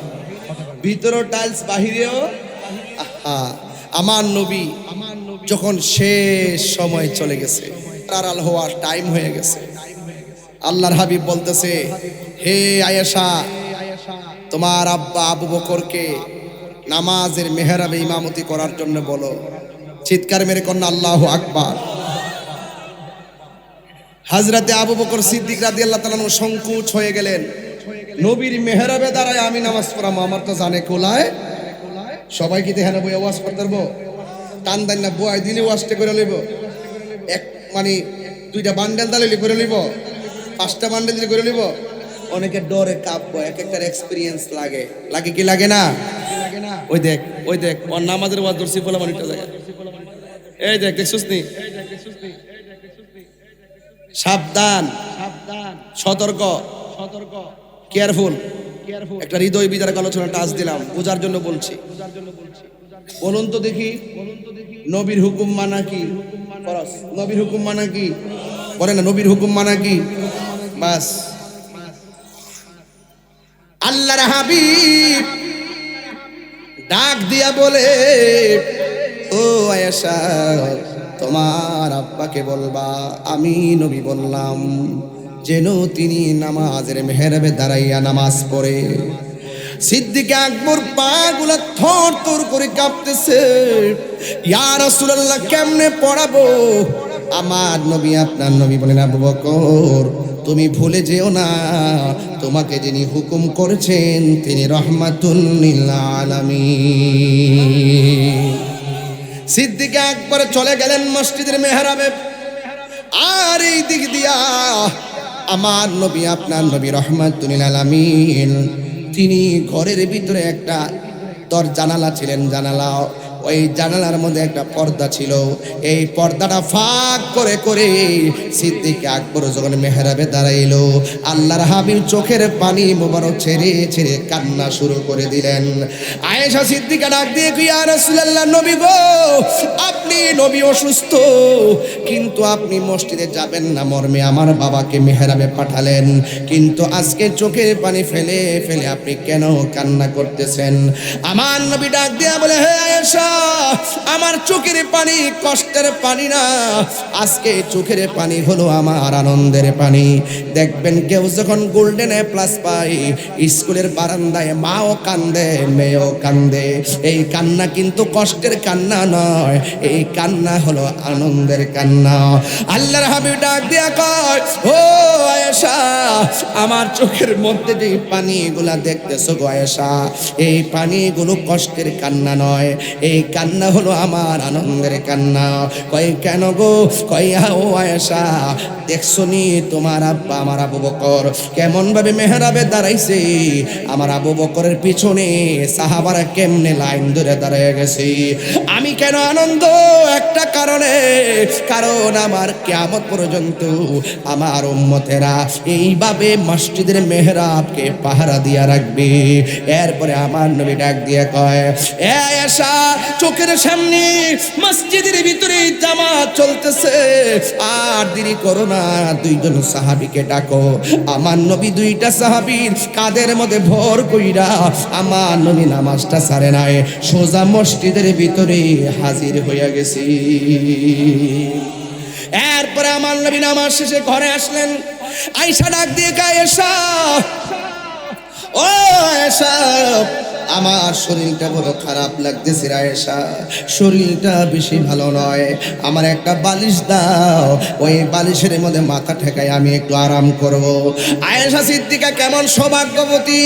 Speaker 1: ভিতরেও টাইলস বাহিরেও। আমার নবী যখন শেষ সময় চলে গেছে, তারাল হওয়ার টাইম হয়ে গেছে, আল্লাহর হাবিব বলতেছে, হে আয়েশা, তোমার আব্বা আবু বকরকে নামাজের মেহরাবে ইমামতি করার জন্য বলো। চিৎকার মেরে কন্যা আল্লাহু আকবার। হযরতে আবু বকর সিদ্দিক রাদিয়াল্লাহু তাআলা সংকোচ হয়ে গেলেন, নবীর মেহরাবে দাঁড়ায় আমি নামাজ পড়াবো, আমার তো জানে কোলায় সবাই কি দেখে বই ওয়াজ করতে পারবো? টান দেন না বয় দিলে ওয়াজটা করে লইব, এক মানে 2টা বান্ডেল দালে করে লইব, 5টা বান্ডেল দিলে করে লইব। অনেকে ডরে কাঁপবো, এক একটা এক্সপিরিয়েন্স লাগে, লাগে কি লাগে না? ওই দেখ ওই দেখ ওর নামাজের ওয়াজ ধরছি বলে মানুষটা জায়গা, এই দেখ দেখছিস নি? সাবধান, সতর্ক, কেয়ারফুল। একটা হৃদয় বিদারক আলোচনা টাচ দিলাম, বোঝার জন্য বলছি। বলুন তো দেখি, নবীর হুকুম মানা কি ফরজ? নবীর হুকুম মানা কি? বলে না, নবীর হুকুম মানা কি? বাস। আল্লাহর হাবিব ডাক দিয়া বলে, ও আয়েশা, তোমার আব্বাকে বলবা আমি নবী বললাম যেন তিনি নামাজের মেহরাবে দাঁড়াইয়া নামাজ পড়ে। সিদ্দিক আকবর পাগুলা থর থর করে কাঁপতেছে, ইয়া রাসূলুল্লাহ কেমনে পড়াবো? আমার নবী, আপনার নবী বলেন, আবু বকর তুমি ভুলে যেও না, তোমাকে যিনি হুকুম করেছেন তিনি রাহমাতুল লিল আলামিন। সিদ্দিক আকবর চলে গেলেন মসজিদের মেহরাবে, আর এই দিক দিয়া আমার নবী, আপনার নবী রাহমাতুল লিল আলামিন, তিনি ঘরের ভিতরে একটা জানালা ছিলেন, জানালা, ওই জানালার মধ্যে একটা পর্দা ছিল, এই পর্দাটা ফাঁক করে করে সিদ্দিক আকবর যখন মেহরাবে দাঁড়াইলো, আল্লাহর হাবিব চোখের পানি মোবারক ছেড়ে ছেড়ে কান্না শুরু করে দিলেন। আয়েশা সিদ্দিকা ডাক দিয়ে, ইয়া রাসূলুল্লাহ, নবী গো, আপনি নবী অসুস্থ, কিন্তু আপনি মসজিদে যাবেন না মর্মে আমার বাবাকে মেহরাবে পাঠালেন, কিন্তু আজকে চোখের পানি ফেলে ফেলে আপনি কেন কান্না করতেছেন? আমার নবী ডাক দিয়া বলে, হে আয়েশা, আমার চোখের পানি কষ্টের পানি না, আজকে চোখের পানি হলো আমার আনন্দের পানি। দেখবেন কেউ যখন গোল্ডেন এ প্লাস পায়, স্কুলের বারান্দায় মাও কান্দে মেয়েও কান্দে, এই কান্না কিন্তু কষ্টের কান্না নয়, এই এই কান্না হলো আনন্দের কান্না। আল্লাহর হাবিব ডাক দিয়া কয়, ও আয়েশা, আমার চোখের মধ্যে যে পানিগুলা দেখতেছো গো আয়েশা, এই পানিগুলো কষ্টের কান্না নয়, এই কান্না হলো আমার আনন্দের কান্না। কয় কেন গো? কয় ও আয়েশা, দেখছো নি তোমার আব্বা আমার আবু বকর কেমন ভাবে মেহরাবে দাঁড়াইছে, আমার আবু বকরের পিছনে সাহাবারা কেমনে লাইন ধরে দাঁড়িয়ে গেছে। আমি কেন আনন্দ? একটা কারণে, কারণ আমার কিয়ামত পর্যন্ত আমার উম্মতেরা এইভাবে মসজিদের মেহরাবকে পাহারা দিয়া রাখবে। এরপরে আমার নবী ডাক দিয়ে কয়, এ আয়েশা, চোখের সামনে মসজিদের ভিতরে জামাত চলতেছে, আর দেরি করো না, দুইজন সাহাবীকে ডাকো। আমার নবী দুইটা সাহাবীর কাদের মধ্যে ভর কইরা আমার নবী নামাজটা ছাড়ে নাই, সোজা মসজিদের ভিতরে হাজির হইয়া গেছি। এরপরে আমার নবী নামাজ শেষে ঘরে আসলেন। আয়েশা ডাক দিয়ে কয়, আয়েশা, ও আয়েশা, আমার শরীরটা বড় খারাপ লাগতেছে আয়েশা, শরীরটা বেশি ভালো নয়, আমার একটা বালিশ দাও, ওই বালিশের মধ্যে মাথা ঠেকাই আমি একটু আরাম করব। আয়েশা সিদ্দিকা কেমন সৌভাগ্যবতী!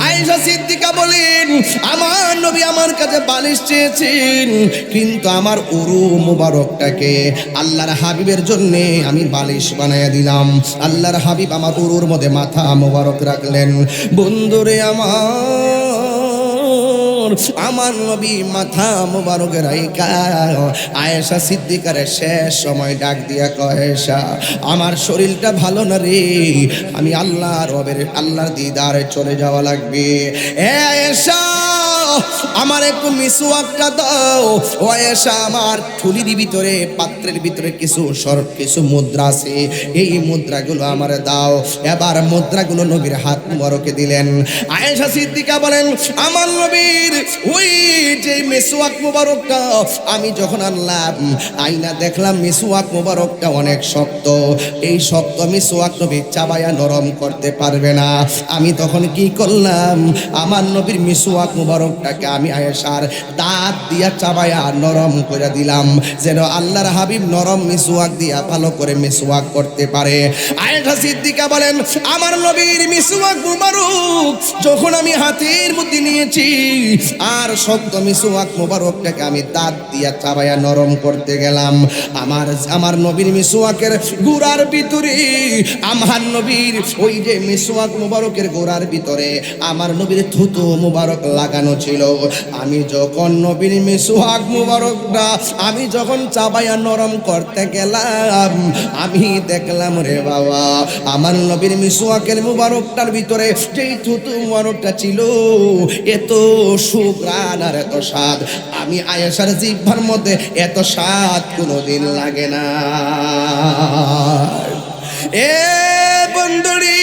Speaker 1: আয়েশা সিদ্দিকা বলেন, আমার নবী আমার কাছে বালিশ চেয়েছেন, কিন্তু আমার উরু মুবারকটাকে আল্লাহর হাবিবের জন্য আমি বালিশ বানাইয়া দিলাম। আল্লাহর হাবিব আমার উরুর মধ্যে মাথা মুবারক রাখলেন। বন্ধুরে আমার নবী মাথা মুবারকের রাইখা আয়েশা সিদ্দিকার শেষ সময় ডাক দিয়া কয়, আয়েশা, আমার শরীরটা ভালো না রে, আমি আল্লাহর দিদারে চলে যাওয়া লাগবে। এ আয়েশা, আমার একটু মিসওয়াকটা দাও। ও আয়েশা, আমার থলির ভিতরে, পাত্রের ভিতরে কিছু মুদ্রা আছে, এই মুদ্রাগুলো আমার দাও। এবার মুদ্রাগুলো নবীর হাত মুবারকে দিলেন। আয়েশা সিদ্দিকা বলেন, আমার নবীর ওই যে মিসওয়াক মুবারকটা আমি যখন আনলাম, আইনা দেখলাম মিসওয়াক মুবারকটা অনেক শক্ত, এই শক্ত মিসওয়াক নবী চাবায়া নরম করতে পারবে না। আমি তখন কি করলাম, আমার নবীর মিসওয়াক মুবারকটাকে আমি আয়েশার দাঁত দিয়া চাবায়া নরম করে দিলাম, যেন আল্লাহর হাবিব নরম মিসওয়াক দিয়া ভালো করে মিসওয়াক করতে পারে। আয়েশা সিদ্দিকা বলেন, আমার নবীর মিসওয়াক মুবারক যখন আমি হাতের মধ্যে নিয়েছি, আর শক্ত মিসওয়াক মুবারকটাকে আমি দাঁত দিয়া চাবায়া নরম করতে গেলাম, আমার নবীর মিসওয়াকের গোড়ার ভিতরে, আমার নবীর ওই যে মিসওয়াক মুবারকের গোড়ার ভিতরে আমার নবীর থুতু মুবারক লাগানো ছিল। আমি যখন নবীর মিসওয়াক মুবারকটা আমি যখন চাবায়া নরম করতে গেলাম, আমি দেখলাম রে বাবা, আমার নবীর মিসওয়াকের মুবারকটার ভিতরে যেই থুতু মুবারকটা ছিল, এত সুঘ্রাণ আর এত স্বাদ, আমি আয়েশার জিহ্বার মধ্যে এত স্বাদ কোনোদিন লাগে না। এ বন্ধুরি,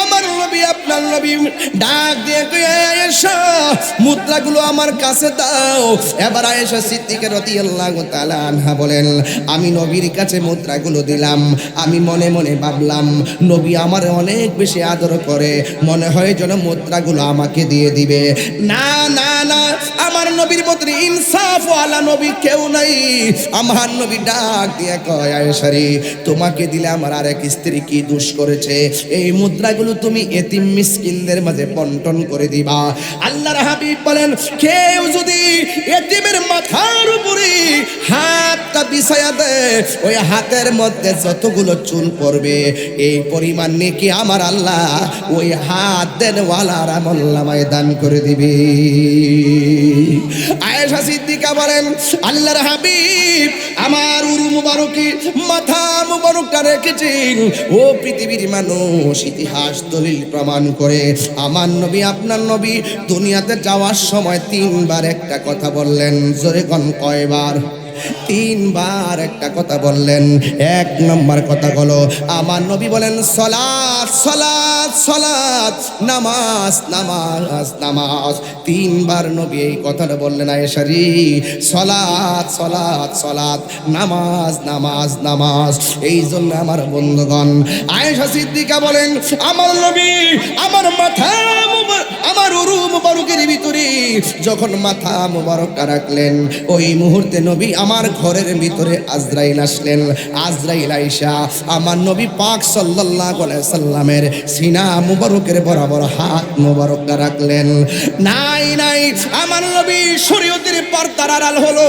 Speaker 1: আমার নবী, আপনার নবী ডাক দিয়ে কই, আয়েশা, মুদ্রাগুলো আমার কাছে দাও। এবার আয়েশা সিদ্দিকা রাদিয়াল্লাহু তাআলা আনহা বলেন, আমি নবীর কাছে মুদ্রাগুলো দিলাম, আমি মনে মনে ভাবলাম নবী আমার অনেক বেশি আদর করে, মনে হয় যেন মুদ্রাগুলো আমাকে দিয়ে দিবে। না না না, আমার নবীর মতো ইনসাফ ওয়ালা নবী কেউ নাই। আমার নবী ডাক দিয়ে কয়, আয়েশা রে, তোমাকে দিলে আমার আরেক স্ত্রী কি দোষ করেছে, এই মুদ্রাগুলো তুমি এতিম মিসকিনদের মাঝে বন্টন করে দিবা। আল্লাহর হাবিব বলেন, কেউ যদি এতিমের মাথার উপরে হাতটা বিছায়া দেয়, ওই হাতের মধ্যে যতগুলো চুল পড়বে, এই পরিমাণ নেকি আমার আল্লাহ ওই হাত দেনওয়ালার আমলনামায় দান করে দিবে। আয়েশা সিদ্দিকা বলেন, আল্লাহর হাবিব আমার উরু মুবারকে মাথা মুবারকটা রেখেছেন। ও পৃথিবীর মানুষ, ইতিহাস দলিল প্রমাণ করে আমার নবী, আপনার নবী দুনিয়াতে যাওয়ার সময় 3 বার একটা কথা বললেন। জোরে কোন কয়বার? 3 বার একটা কথা বললেন। 1 নম্বর কথা হলো, আমার নবী বলেন, সালাত সালাত সালাত, নামাজ নামাজ নামাজ। 3 বার নবী এই কথাটা বললেন, আয়েশা রে, সালাত সালাত সালাত, নামাজ নামাজ নামাজ। এই জন্য আমার বন্ধুগণ, আয়েশা সিদ্দিকা বলেন, আমার নবী আমার মাথা আমার উরু মুবারকের ভিতরে যখন মাথা মোবারকটা রাখলেন, ওই মুহূর্তে নবী আমার ঘরের ভিতরে আজরাইল আসলেন। আজরাইল আইসা আমার নবী পাক সাল্লাল্লাহু আলাইহি সাল্লামের সিনা মুবারকের বরাবর হাত মোবারকটা রাখলেন। নাই নাই, আমার নবী শরীয়তের পর্দার আড়াল হলো।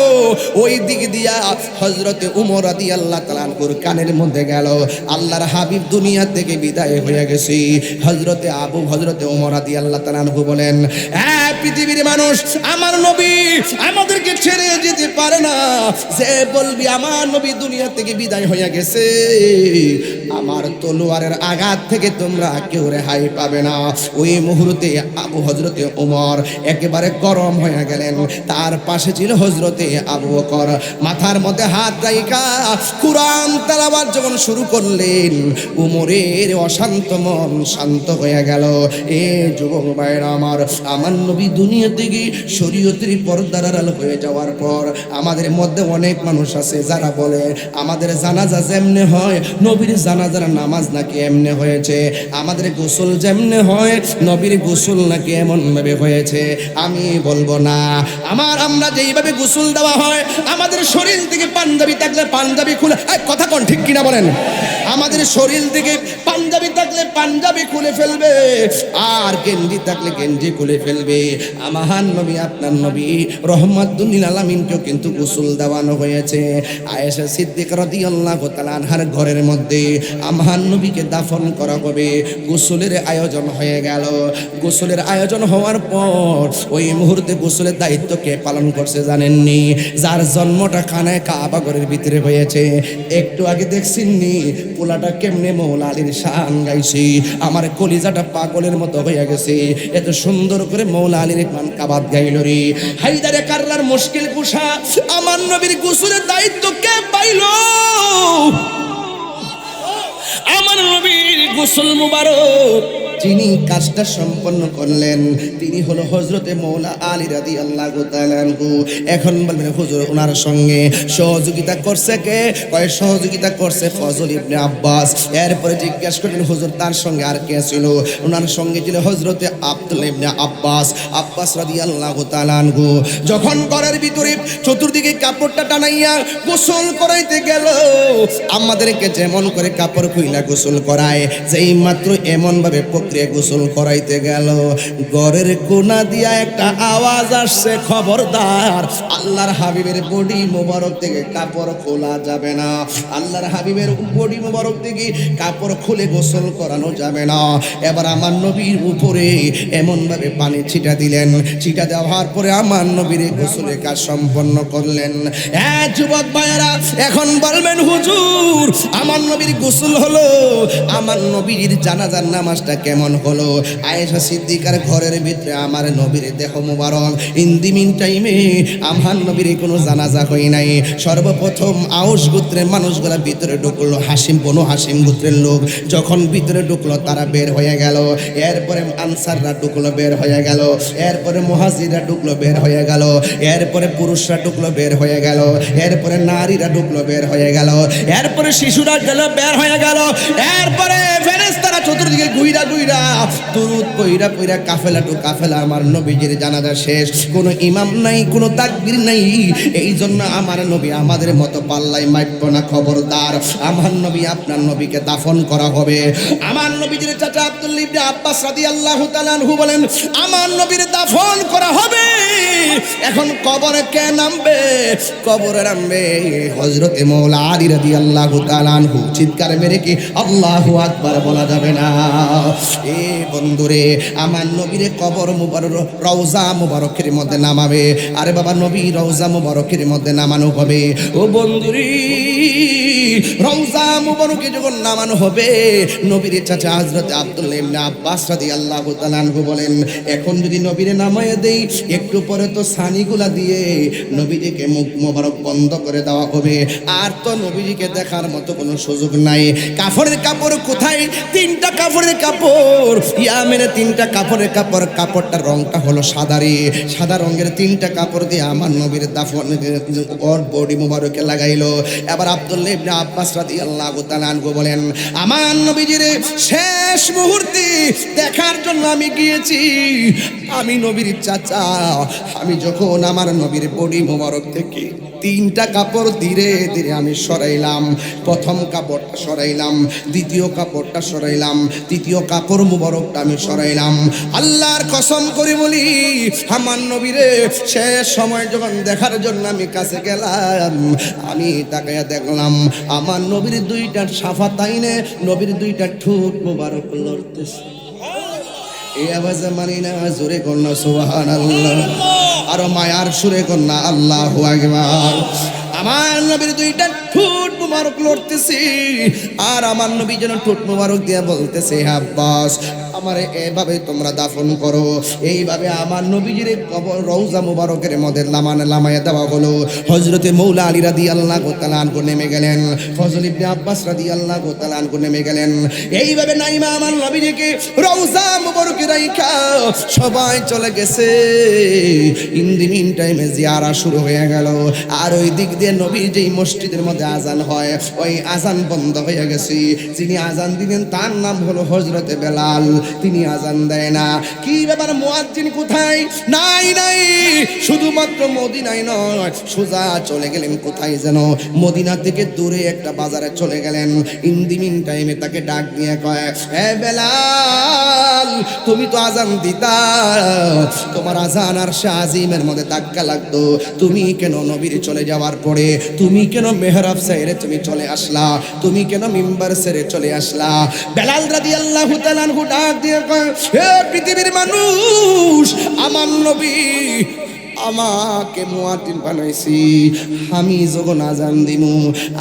Speaker 1: ওই দিক দিয়া হযরতে উমর রাদিয়াল্লাহু তাআলা আনহুর কানের মধ্যে গেল, আল্লাহর হাবিব দুনিয়া থেকে বিদায় হয়ে গেছে। হযরতে উমর রাদিয়াল্লাহু তাআলা আনহু বলেন, হ্যাঁ পৃথিবীর মানুষ, আমার নবী আমাদেরকে ছেড়ে যেতে পারে না। যে বলবি আমার নবী দুনিয়া থেকে বিদায় হয়ে গেছে, আমার তলোয়ারের আঘাত থেকে তোমরা কেউ রেহাই পাবে না। ওই মুহূর্তে হযরতে উমর একেবারে গরম হয়ে গেলেন। তার পাশে ছিল হযরতে আবু বকর। মাথার মধ্যে হাত রাইখা কুরআন তেলাওয়াত যখন শুরু করলেন, উমরের অশান্ত মন শান্ত হয়ে গেল। এ যুবক ভাইরা আমার নবী দুনিয়া থেকে শরীয়তের পর্দার আড়াল হয়ে যাওয়ার পর আমাদের মধ্যে অনেক মানুষ আছে যারা বলে আমাদের জানাজা যেমনে হয় নবীর জানাজার নামাজ নাকি এমনে হয়েছে, আমাদের গোসল যেমনে হয় নবীর গোসল নাকি এমন ভাবে হয়েছে। আমি বলবো না, আমরা যেইভাবে গোসল দেওয়া হয়, আমাদের শরীর থেকে পাঞ্জাবি থাকলে পাঞ্জাবি খুলে, কথা কোন ঠিক কিনা বলেন, আমাদের শরীর থেকে পাঞ্জাবি থাকলে পাঞ্জাবি খুলে ফেলবে, আর গেঞ্জি থাকলে গেঞ্জি খুলে ফেলবে। আমার নবী আপনার নবী রহমাতুল লিল আলামিনকেও কিন্তু গোসল দেওয়ানো হয়েছে। আয়েশা সিদ্দিকা রাদিয়াল্লাহু তাআলা আনহার ঘরের মধ্যে আমার নবীকে দাফন করা হবে। গোসলের আয়োজন হয়ে গেল। গোসলের আয়োজন হওয়ার পর ওই মুহূর্তে গোসলের দায়িত্ব কে পালন করছে জানেননি? যার জন্মটা খানায় কাবা ঘরের ভিতরে হয়েছে। একটু আগে দেখছেননি পোলাটা কেমনে মৌলা আলীর শান গাইছি, আমার কলিজাটা পাগলের মতো হয়ে গেছে। এত সুন্দর করে মৌলা আলীর মান কাবাত গাইল রে। হায়দারে কাররার মুশকিল কুশা আমার নবীর গোসলের দায়িত্ব কে পাইল? আমার নবীর গোসল মুবারক যিনি কাজটা সম্পন্ন করলেন তিনি হলো হযরতে মৌলা আলী রাদিয়াল্লাহু তাআলা আনহু। এখন বলবেন হুজুর ওনার সঙ্গে সহযোগিতা করছে কে? কয় সহযোগিতা করছে ফজল ইবনে আব্বাস। এরপরে জিজ্ঞাসা করলেন হুজুর তার সঙ্গে আর কে ছিল? ওনার সঙ্গে ছিল হযরতে আব্দুল্লাহ ইবনে আব্বাস রাদিয়াল্লাহু তাআলা আনহু। যখন ঘরের ভিতরে চতুর্দিকে কাপড়টা টানাইয়া গোসল করাইতে গেল, আমাদেরকে যেমন করে কাপড় খুইলা গোসল করায়, যেই মাত্র এমন ভাবে গোসল করাইতে গেল, ঘরের কোনা দিয়া একটা আওয়াজ আসছে, খবরদার আল্লাহর হাবিবের বডি মোবারক থেকে কাপড় খোলা যাবে না, আল্লাহর হাবিবের বডি মোবারক থেকে কাপড় খুলে গোসল করানো যাবে না। এবার আমার নবীর উপরে এমন ভাবে পানি ছিটা দিলেন, ছিটা দেওয়ার পরে আমার নবীর গোসলের কাজ সম্পন্ন করলেন। হ্যাঁ যুবক ভাইয়েরা, এখন বলবেন হুজুর আমার নবীর গোসল হলো, আমার নবীর জানাজার নামাজটা কেমন হলো? আয়েশা সিদ্দিকার ঘরের ভিতরে আমার নবীর দেহ মোবারক ইন্দিমিন টাইমে আমার নবীর কোনো জানাজা হয় নাই। সর্বপ্রথম আউস গোত্রের মানুষগুলা ভিতরে ঢুকলো, বনু হাসিম গোত্রের লোক যখন ভিতরে ঢুকলো তারা বের হয়ে গেল। এরপরে আনসাররা ঢুকলো, বের হয়ে গেল। এরপরে মুহাজিররা ঢুকলো, বের হয়ে গেল। এরপরে পুরুষরা ঢুকলো, বের হয়ে গেল। এরপরে নারীরা ঢুকলো, বের হয়ে গেল। এরপরে শিশুরা গেল, বের হয়ে গেল। এরপরে ফেরেশতারা চতুর্দিকে ঘুইরা দুরূদ পইরা কাফেলা টু কাফেলা আমার নবীজির জানাজা শেষ। কোনো ইমাম নাই, কোনো তাকবীর নাই। এই জন্য আমার নবী আমাদের মতো পাল্লাই মাইপ না, খবরদার আমার নবী আপনার নবীকে দাফন করা হবে। আমার নবীজির চাচা আব্দুল্লাহ ইবনে আব্বাস রাদিয়াল্লাহু তাআলা আনহু বলেন আমার নবীর দাফন করা হবে। এখন কবরে কে নামবে? কবরে নামবে হযরতে মৌলা আলী রাদিয়াল্লাহু তাআলা আনহু। চিৎকার মেরে কি আল্লাহু আকবার বলা যাবে না? এ বন্ধুরে, আমার নবীর কবর মুবারক রওজা মুবারকের মধ্যে নামাবে। আরে বাবা, নবী রওজা মুবারকের মধ্যে নামানো হবে। ও বন্ধুরি, রওজা মুবারকে যখন নামানো হবে, নবীর চাচা হযরত আব্দুল্লাহ ইবনে আব্বাস রাদিয়াল্লাহু তাআলা আনহু বলেন এখন যদি নবীরে নামায়ে দেই, একটু পরে তো সানি এইগুলা দিয়ে নবীজিকে মুখ মোবারক বন্ধ করে দেওয়া হবে। আর তো নবীজিকে দেখার মতো কোনো সুযোগ নাই। কাপড়ের কাপড় কোথায়? 3টা কাপড়ের কাপড়, ইয়ামেনে 3টা কাপড়ের কাপড়। কাপড়টার রংটা হলো সাদা রঙের 3টা কাপড় দিয়ে আমার নবীর দাফন ওর বডি মোবারকে লাগাইলো। এবার আব্দুল্লাহ ইবনে আব্বাস রাদিয়াল্লাহু তাআলা আনহু বলেন, আমার নবীজির শেষ মুহূর্তে দেখার জন্য আমি গিয়েছি। আমি নবীর চাচা, আমি যখন আমার নবীর বডি মোবারক থেকে 3টা কাপড় ধীরে ধীরে আমি সরাইলাম, প্রথম কাপড়টা সরাইলাম, দ্বিতীয় কাপড়টা সরাইলাম, তৃতীয় কাপড় মুবারকটা আমি সরাইলাম। আল্লাহর কসম করে বলি, আমার নবীরে শেষ সময় যখন দেখার জন্য আমি কাছে গেলাম, আমি তাকায়া দেখলাম আমার নবীর 2টা শাফাতাইনে, নবীর 2টা ঠোঁট মুবারক লড়তেছে। এই আওয়াজে মানি না, জোরে কন্যা সুবহানাল্লাহ, আরো মায়ার সুরে কন্যা আল্লাহু আকবার। আমার নবীর 2টা ঠোঁট মুবারক লড়তেছে, আর আমার নবী যেন ঠোঁট মুবারক দিয়ে বলতেছে, আব্বাস আমারে এভাবে তোমরা দাফন করো। এইভাবে আমার নবীজির কবর রওজা মুবারকের মধ্যে লামায়া দেওয়া হলো। হযরতে মৌলা আলী রাদিয়াল্লাহু তাআলা আনহু নেমে গেলেন, ফজল ইবনে আব্বাস রাদিয়াল্লাহু তাআলা আনহু নেমে গেলেন। এইভাবে নাইমা আমার নবীজিকে রওজা মুবারকে রাইখা সবাই চলে গেছে। ইন দি মিন টাইমে জিয়ারা শুরু হয়ে গেল। আর ওই দিক দিয়ে নবীর যেই মসজিদের মধ্যে আজান হয়, ওই আজান বন্ধ হয়ে গেছে। যিনি আজান দিলেন তার নাম হলো হযরতে বেলাল, তিনি আজান দেয় না। কি ব্যাপার, মুয়াজ্জিন কোথায়? নাই, শুধুমাত্র মদিনায় নয়, সোজা চলে গেলেন কোথায় যেন, মদিনা থেকে দূরে একটা বাজারে চলে গেলেন। ইন দি মিন টাইমে তাকে ডাক দিয়ে কয়, হে বেলাল, তুমি তো আজান দিতা, তোমার আজান আর শাহিমের মধ্যে ধাক্কা লাগতো, তুমি কেন নবীর চলে যাওয়ার পরে তুমি কেন মেহরাব ছেড়ে তুমি চলে আসলা? তুমি কেন মিম্বার ছেড়ে চলে আসলা? বেলাল রাদিয়াল্লাহু তাআলা আনহু ডাক দিয়ে কয়, হে পৃথিবীর মানুষ, আমার নবী আমাকে মুয়াজ্জিন বানাইছি। আমি যখন আজান দিমু,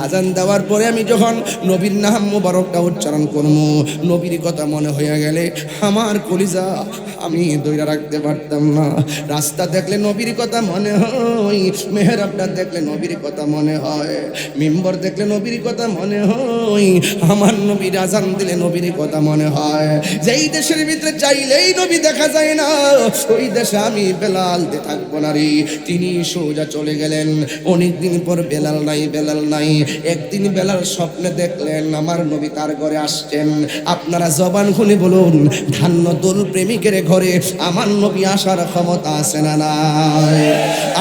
Speaker 1: আজান দেওয়ার পরে আমি যখন নবীর নাম মুবারকটা উচ্চারণ করবো, নবীর কথা মনে হয়ে গেলে আমার কলিজা আমি ধইরা রাখতে পারতাম না। রাস্তা দেখলে নবীর কথা মনে হয়, মেহরাবটা দেখলে নবীর কথা মনে হয়, মিম্বর দেখলে নবীর কথা মনে হয়, আমার নবীর আজান দিলে নবীর কথা মনে হয়। যেই দেশের ভিতরে চাইলেই নবী দেখা যায় না, ওই দেশে আমি বেলাল দিয়ে থাকবো না রে। তিনি সোজা চলে গেলেন। অনেকদিন পর বেলাল নাই। একদিন বেলাল স্বপ্নে দেখলেন আমার নবী তার ঘরে আসছেন। আপনারা জবান খুলে বলুন, ধান্য দোল প্রেমিকের ঘরে আমার নবী আসার ক্ষমতা আছে না নাই?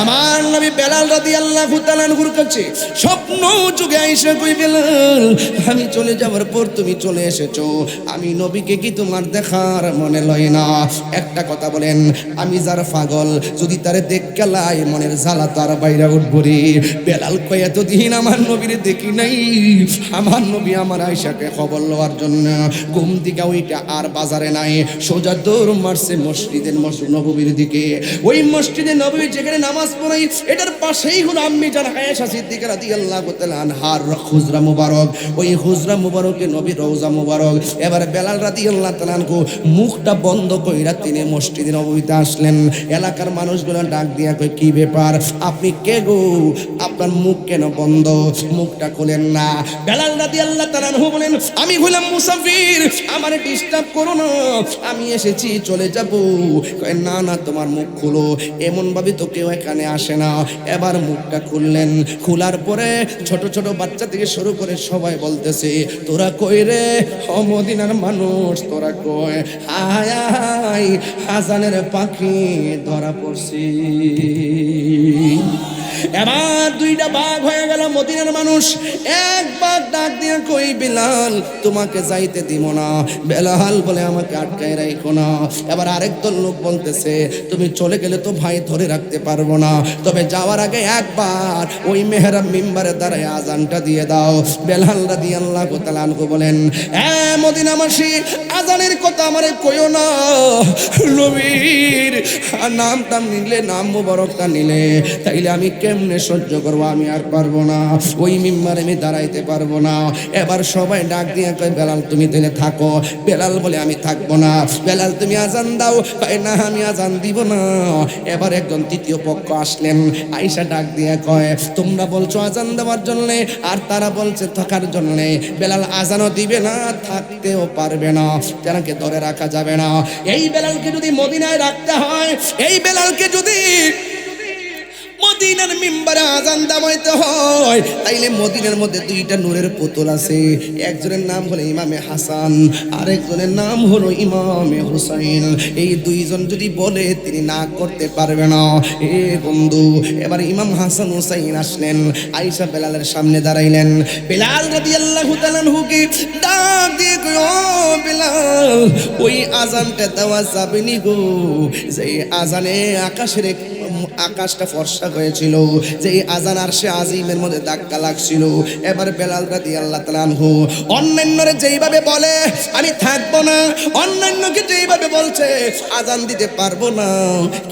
Speaker 1: আমার নবী বেলাল রাদিয়াল্লাহু তাআলা আনহুর কাছে স্বপ্ন যুগে আইসা কই, বেলাল আমি চলে যাওয়ার পর তুমি চলে এসেছো, আমি নবীকে কি তোমার দেখার মনে লয় না? একটা কথা বলেন, আমি যার পাগল, যদি তারে দেখ গেলাই মনের জ্বালা তার বাইরে উঠবো রে। বেলাল কয়, এতদিন আমার নবীর দেখি নাই। আমার নবী আমার আয়েশাকে খবর লওয়ার জন্য ঘুম থেকে ওইটা আর বাজারে নাই, সোজা দৌড় মারছে মসজিদের নববীর দিকে। ওই মসজিদে নববী যেখানে নামাজ পড়াই, এটার পাশেই হলো আম্মি জান আয়েশা সিদ্দিকা রাদিয়াল্লাহু তাআলা আনহার হুজরা মুবারক। ওই হুজরা মুবারকে নবীর রওজা মুবারক। এবার বেলাল রাদিয়াল্লাহু তাআলা আনহু মুখটা বন্ধ কইরা তিনি মসজিদে নববীতে আসলেন। এলাকার মানুষগুলো ডাক দিয়া কই, কি ব্যাপার, আপনি কে গো? আপনার মুখ কেন বন্ধ? মুখটা খুলেন না। বেলাল রাদিয়াল্লাহু তাআলা আনহু বলেন, আমি হইলাম মুসাফির, আমারে ডিস্টার্ব করো না, আমি এসেছি চলে যাব। কয়, না তোমার মুখ খুলো, এমন ভাবে তো কেউ এখানে আসে না। এবার মুখটা খুললেন। খোলার পরে ছোট ছোট বাচ্চা থেকে শুরু করে সবাই বলতেছে, তোরা কই রে? ও মদিনার মানুষ, তোরা কই? হায় হায়, আজানের পাখি ধরা পড়ছি। এবার 2টা ভাগ হয়ে গেল। মদিনার মানুষ এক ভাগ ডাক দিয়ে কই, বেলাল তোমাকে যাইতে দিব না। বেলাল বলে, আমাকে আটকায় রাখো না। এবার আরেক দল লোক বলতেছে, তুমি চলে গেলে তো ভাই ধরে রাখতে পারবো না, তবে যাওয়ার আগে একবার ওই মেহরাব মিম্বারে দাঁড়ায় আজানটা দিয়ে দাও। বেলাল রাদিয়াল্লাহু তাআলা আনহু বলেন, মদিনাবাসী, আজানের কথা আমারে কইও না। নবীর নামটা নিলে, নাম মুবারকটা নিলে, তাইলে আমি কেমন কেমনে সহ্য করবো, আমি আর পারবো না, ওই মিম্বারে আমি দাঁড়াইতে পারবো না। এবার সবাই ডাক দিয়ে কয় বেলাল তুমি তাহলে থাকো। বেলাল বলে আমি থাকবো না। বেলাল তুমি আজান দাও, কয় না আমি আজান দিব না। এবার একজন তৃতীয় পক্ষ আসলেন, আইসা ডাক দিয়ে কয় তোমরা বলছো আজান দেওয়ার জন্য, আর তারা বলছে থাকার জন্য। বেলাল আজানও দিবে না, থাকতেও পারবে না, তাকে ধরে রাখা যাবে না। এই বেলালকে যদি মদিনায় রাখতে হয়, এই বেলালকে যদি মদিনার মিম্বারে আজান দামাইতে হয়, তাইলে মদিনার মধ্যে দুইটা নূরের পুতুল আছে। একজনের নাম হলো ইমামে হাসান, আরেকজনের নাম হলো ইমামে হুসাইন। এই দুইজন যদি বলে তিনি না করতে পারবে না। এ বন্ধু, এবার ইমাম হাসান হুসাইন আসলেন, আয়েশা বেলালের সামনে দাঁড়াইলেন। বেলাল রাদিয়াল্লাহু তাআলা আনহুকে ডাক দিয়ে কয় ও বেলাল, ওই আজানটা দেওয়া যাবে নি গো, যে আজানে আকাশটা ফর্সা হয়েছিল, যে আজান আরশে আজিমের মধ্যে ধাক্কা লাগছিল। এবার বেলাল রাদিয়াল্লাহু তাআলা আনহু অন্যান্যরে যেইভাবে বলে আমি থাকবো না, অন্যান্যকে যেইভাবে বলছে আজান দিতে পারবো না,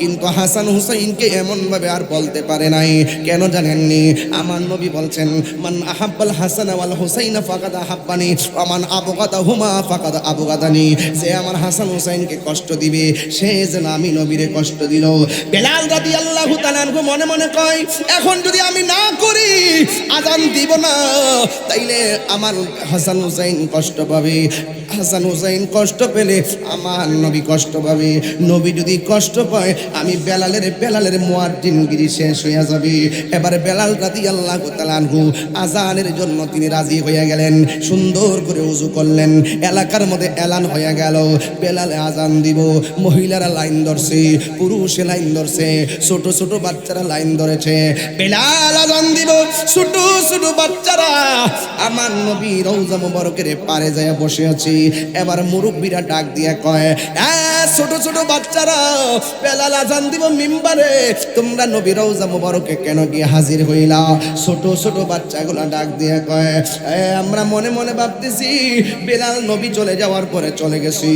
Speaker 1: কিন্তু হাসান হুসাইনকে এমন ভাবে আর বলতে পারে নাই। কেন জানেননি? আমার নবী বলছেন মান আহাব্বাল হাসান ওয়াল হুসাইন ফাকাদ আহাব্বানি ওয়া মান আবগাদাহুমা ফাকাদ আবগাদানি। যে আমার হাসান হুসাইনকে কষ্ট দিবে, সে যেন আমি নবীরে কষ্ট দিল। বেলাল রাদিয়াল্লাহু তাআলা আনহু মনে মনে কয় এখন যদি আমি না করি, আজান দিব না, তাইলে আমার হাসান হুসাইন কষ্ট পাবে। হাসান হুসাইন কষ্ট পেলে আমার নবী কষ্ট পাবে। নবী যদি কষ্ট পায়, আমি বেলালের মুয়াজ্জিনগিরি শেষ হয়ে যাবে। এবার বেলাল রাদিয়াল্লাহু তাআলা আনহু আজানের জন্য তিনি রাজি হয়ে গেলেন। সুন্দর করে ওযু করলেন, এলাকার মধ্যে এলান হয়ে গেল বেলালে আজান দিব। মহিলারা লাইন ধরছে, পুরুষে লাইন ধরছে, ছোট ছোট বাচ্চারা লাইন ধরেছে। বেলাল আজান দিব, ছোট ছোট বাচ্চারা আমার নবী রওজা মুবারকের পারে যায় বসে আছে। এবার মুরব্বীরা ডাক দিয়ে কয় ছোট ছোট বাচ্চারা, বেলাল আজান দিব মিম্বারে, তোমরা নবী রওজা মুবারকে কেন গিয়ে হাজির হইলা? ছোট ছোট বাচ্চাগুলা ডাক দিয়ে কয় আমরা মনে মনে ভাবতেছি বেলাল নবী চলে যাওয়ার পরে চলে গেছি,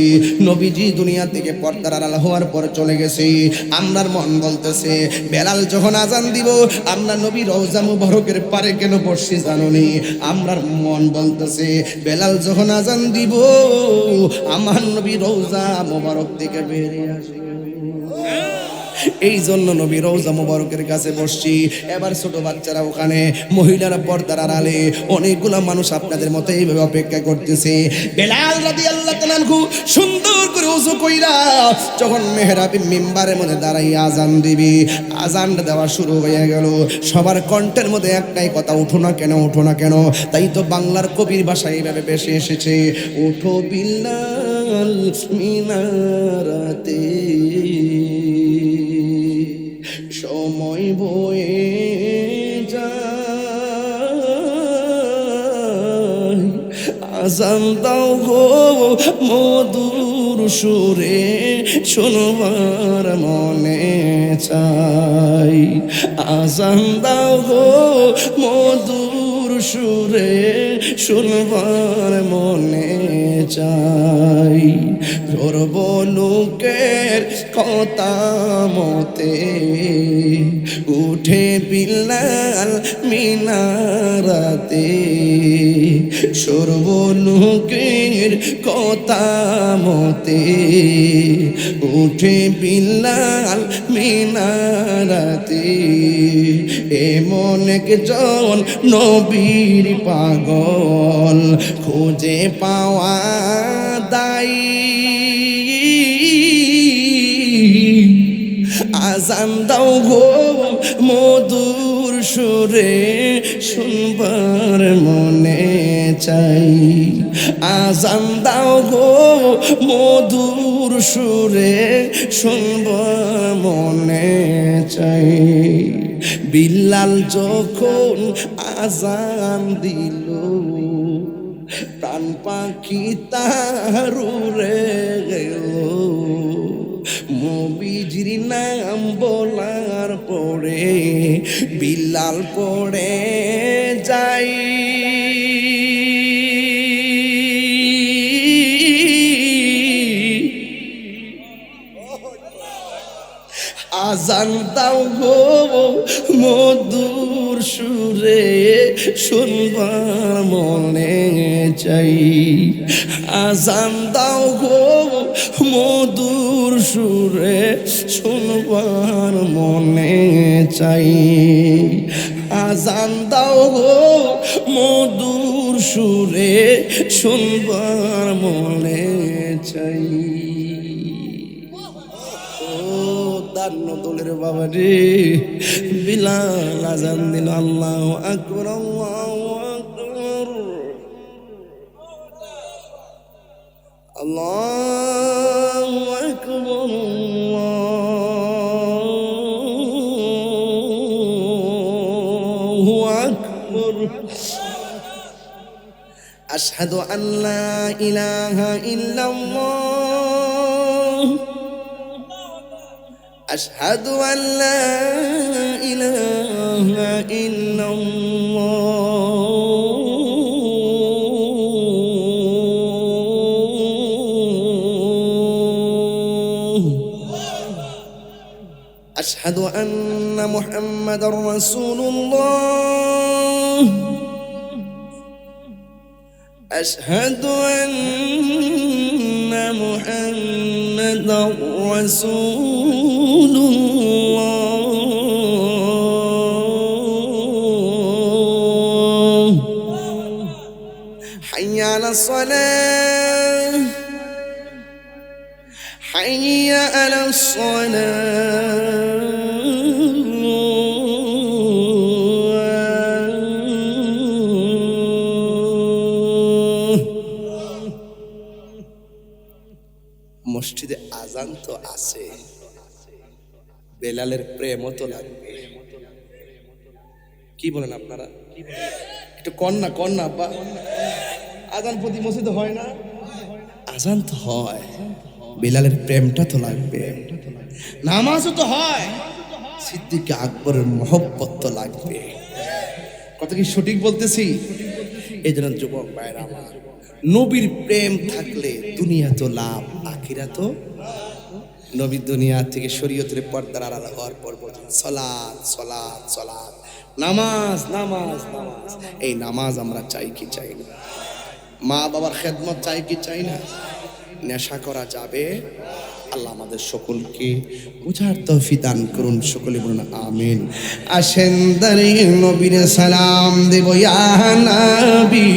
Speaker 1: নবীজি দুনিয়া থেকে পর্দার আড়াল হওয়ার পরে চলে গেছি। আমরার মন বলতেছে বেলাল যখন আজান দিব আমরা নবী রওজা মুবারকের পারে কেন বসছি জানোনি? আমরার মন বলতেছে বেলাল যখন আজান দিব আমার নবী রওজা মুবারক থেকে বেরিয়ে আসবে। এই জন্য নবী রওজা মুবারকের কাছে বসছি। এবার ছোট বাচ্চারা ওখানে, মহিলারা পর্দার আড়ালে, অনেকগুলো মানুষ আপনাদের মতো এইভাবে অপেক্ষা করতেছে। বেলাল রাদিয়াল্লাহু তাআলা আনহু সুন্দর করে ওযু কইরা যখন মেহরাবে মিম্বারের মধ্যে দাঁড়াইয়া আজান দিবি, আজানটা দেওয়া শুরু হয়ে গেল। সবার কণ্ঠের মধ্যে একটাই কথা, উঠো না কেন, উঠো না কেন। তাই তো বাংলার কবির ভাষা এইভাবে বেশি এসেছে, উঠো বিল্লাল মিনারাতে সময় বয়ে যায়, আজান দাও গো মধুর সুরে শোনবার মনে চাই, আজান দাও গো মধুর সুরে শুনবার মনে চাই। সর্বলোকের কথা মতে উঠে বিল্লাল মিনারাতে, সর্বলোকের কথা মতে উঠে বিল্লাল মিনারাতে। এমন একজন নবীর পাগল খুঁজে পাওয়া দায়, আজান দাও গো মধুর সুরে শুনবার মনে চাই, আজান দাও গো মধুর সুরে শুনবার মনে চাই। বিল্লাল যখন আজান দিল প্রাণ পাখি তার উড়ে গেল, নবীজির নাম বলার পরে বিল্লাল পড়ে যাই। আজান দাও গো মধুর সুরে শুনবার মনে চাই আজান দাও গো মধুর সুরে শুনবার মনে চাই আজান দাও গো মধুর সুরে শুনবার মনে চাই দান্ন দোলের বাবা রে বিলাল আজান দিল আল্লাহু আকবার আল্লাহু আকবার আল্লাহু আকবার আল্লাহু আকবার আশহাদু আল্লা ইলাহা ইল্লাল্লাহ أشهد أن لا إله إلا الله أشهد أن محمد رسول الله أشهد أن محمد رسول الله حي على الصلاة حي على মসজিদে আজান তো আছে বেলালের প্রেমও তো লাগবে কি বলেন আপনারা একটু কন্যা আব্বা আজান প্রতি মসজিদে হয় না আজান তো হয় বেলালের প্রেমটা তো লাগবে নামাজও তো হয় সিদ্দিক আকবরের মহব্বত তো লাগবে কত কি সঠিক বলতেছি এই জন্য যুবক ভাইরা আমার নবীর প্রেম থাকলে দুনিয়া তো লাভ আখিরা তো নবী দুনিয়া থেকে শরীয়তের পর্দার আড়াল হওয়ার পর বলছেন সালাত সালাত সালাত নামাজ নামাজ নামাজ এই নামাজ আমরা চাই কি চাই না মা বাবার খেদমত চাই কি চাই না নেশা করা যাবে আল্লাহ আমাদের সকলকে বুঝার তৌফিক দান করুন সকলে বলুন আমিন আসেন দারে নবীর সালাম দেব ইয়া নবী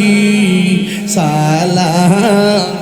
Speaker 1: সালাম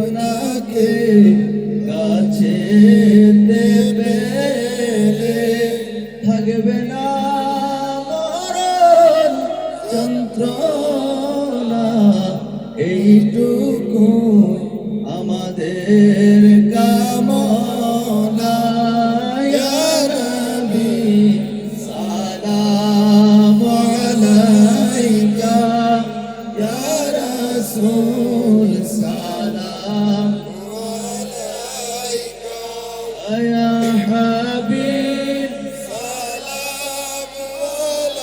Speaker 3: আপনাকে কাছে পেলে
Speaker 4: লাগবে না মরণ যন্ত্রণা, এইটুকু আমাদের কামনা। ইয়া নবী সালাম আলাইকা, ইয়া রাসূল সালাম আলাইকা, ইয়া হাবিব সালাম আলাইকা,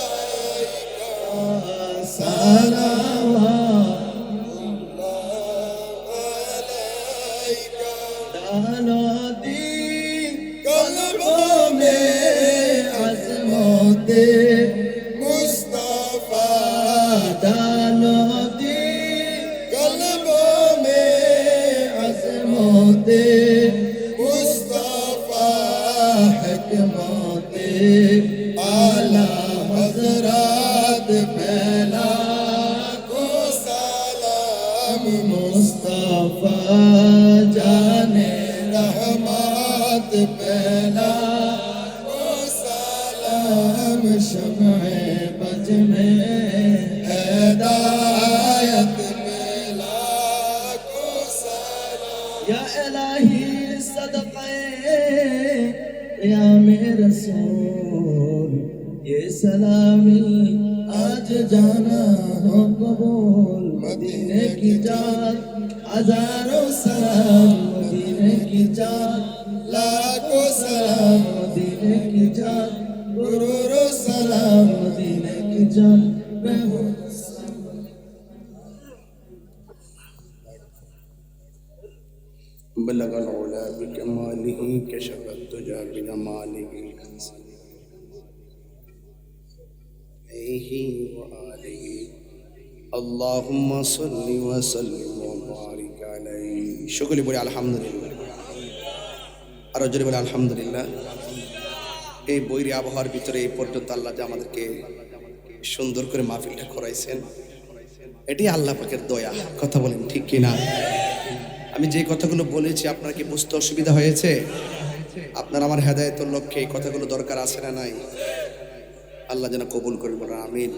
Speaker 4: दानोदी कल्बों में अज़मते मुस्तफा, दानोदी कल्बों में अज़मते मुस्तफा, हिकमते आला हज़रात पहला को सलाम मुस्तफा, जाने रहमत पहला को सलाम, शम्ए बज में हिदायत पहला को सलाम। या इलाही सदक़े या मेरे रसूल, ये सलामी आज जाना हो कबूल। मदीने की जान हजारों सलाम, मदीने की जान लाखों सलाम, मदीने की जान करोड़ों सलाम, मदीने की जान मैं हूँ।
Speaker 1: بلغ العلا بكماله كشف الدجى بجماله عليه وآله اللهم صل وسلم وبارك عليه সকলে বলি আলহামদুলিল্লাহ আর জোরে বলি আলহামদুলিল্লাহ। এই বৈরী আবহাওয়ার ভিতরে এই পর্যন্ত আল্লাহ যে আমাদেরকে সুন্দর করে মাহফিলটা করাইছেন, এটি আল্লাহ পাকের দয়া। কথা বলেন ঠিক কিনা? আমি যে কথাগুলো বলেছি আপনার কি বুঝতে অসুবিধা হয়েছে? আপনার আমার হেদায়েতের লক্ষ্যে এই কথাগুলো দরকার আছে না নাই? আল্লাহ যেন কবুল করেন, বলেন আমিন।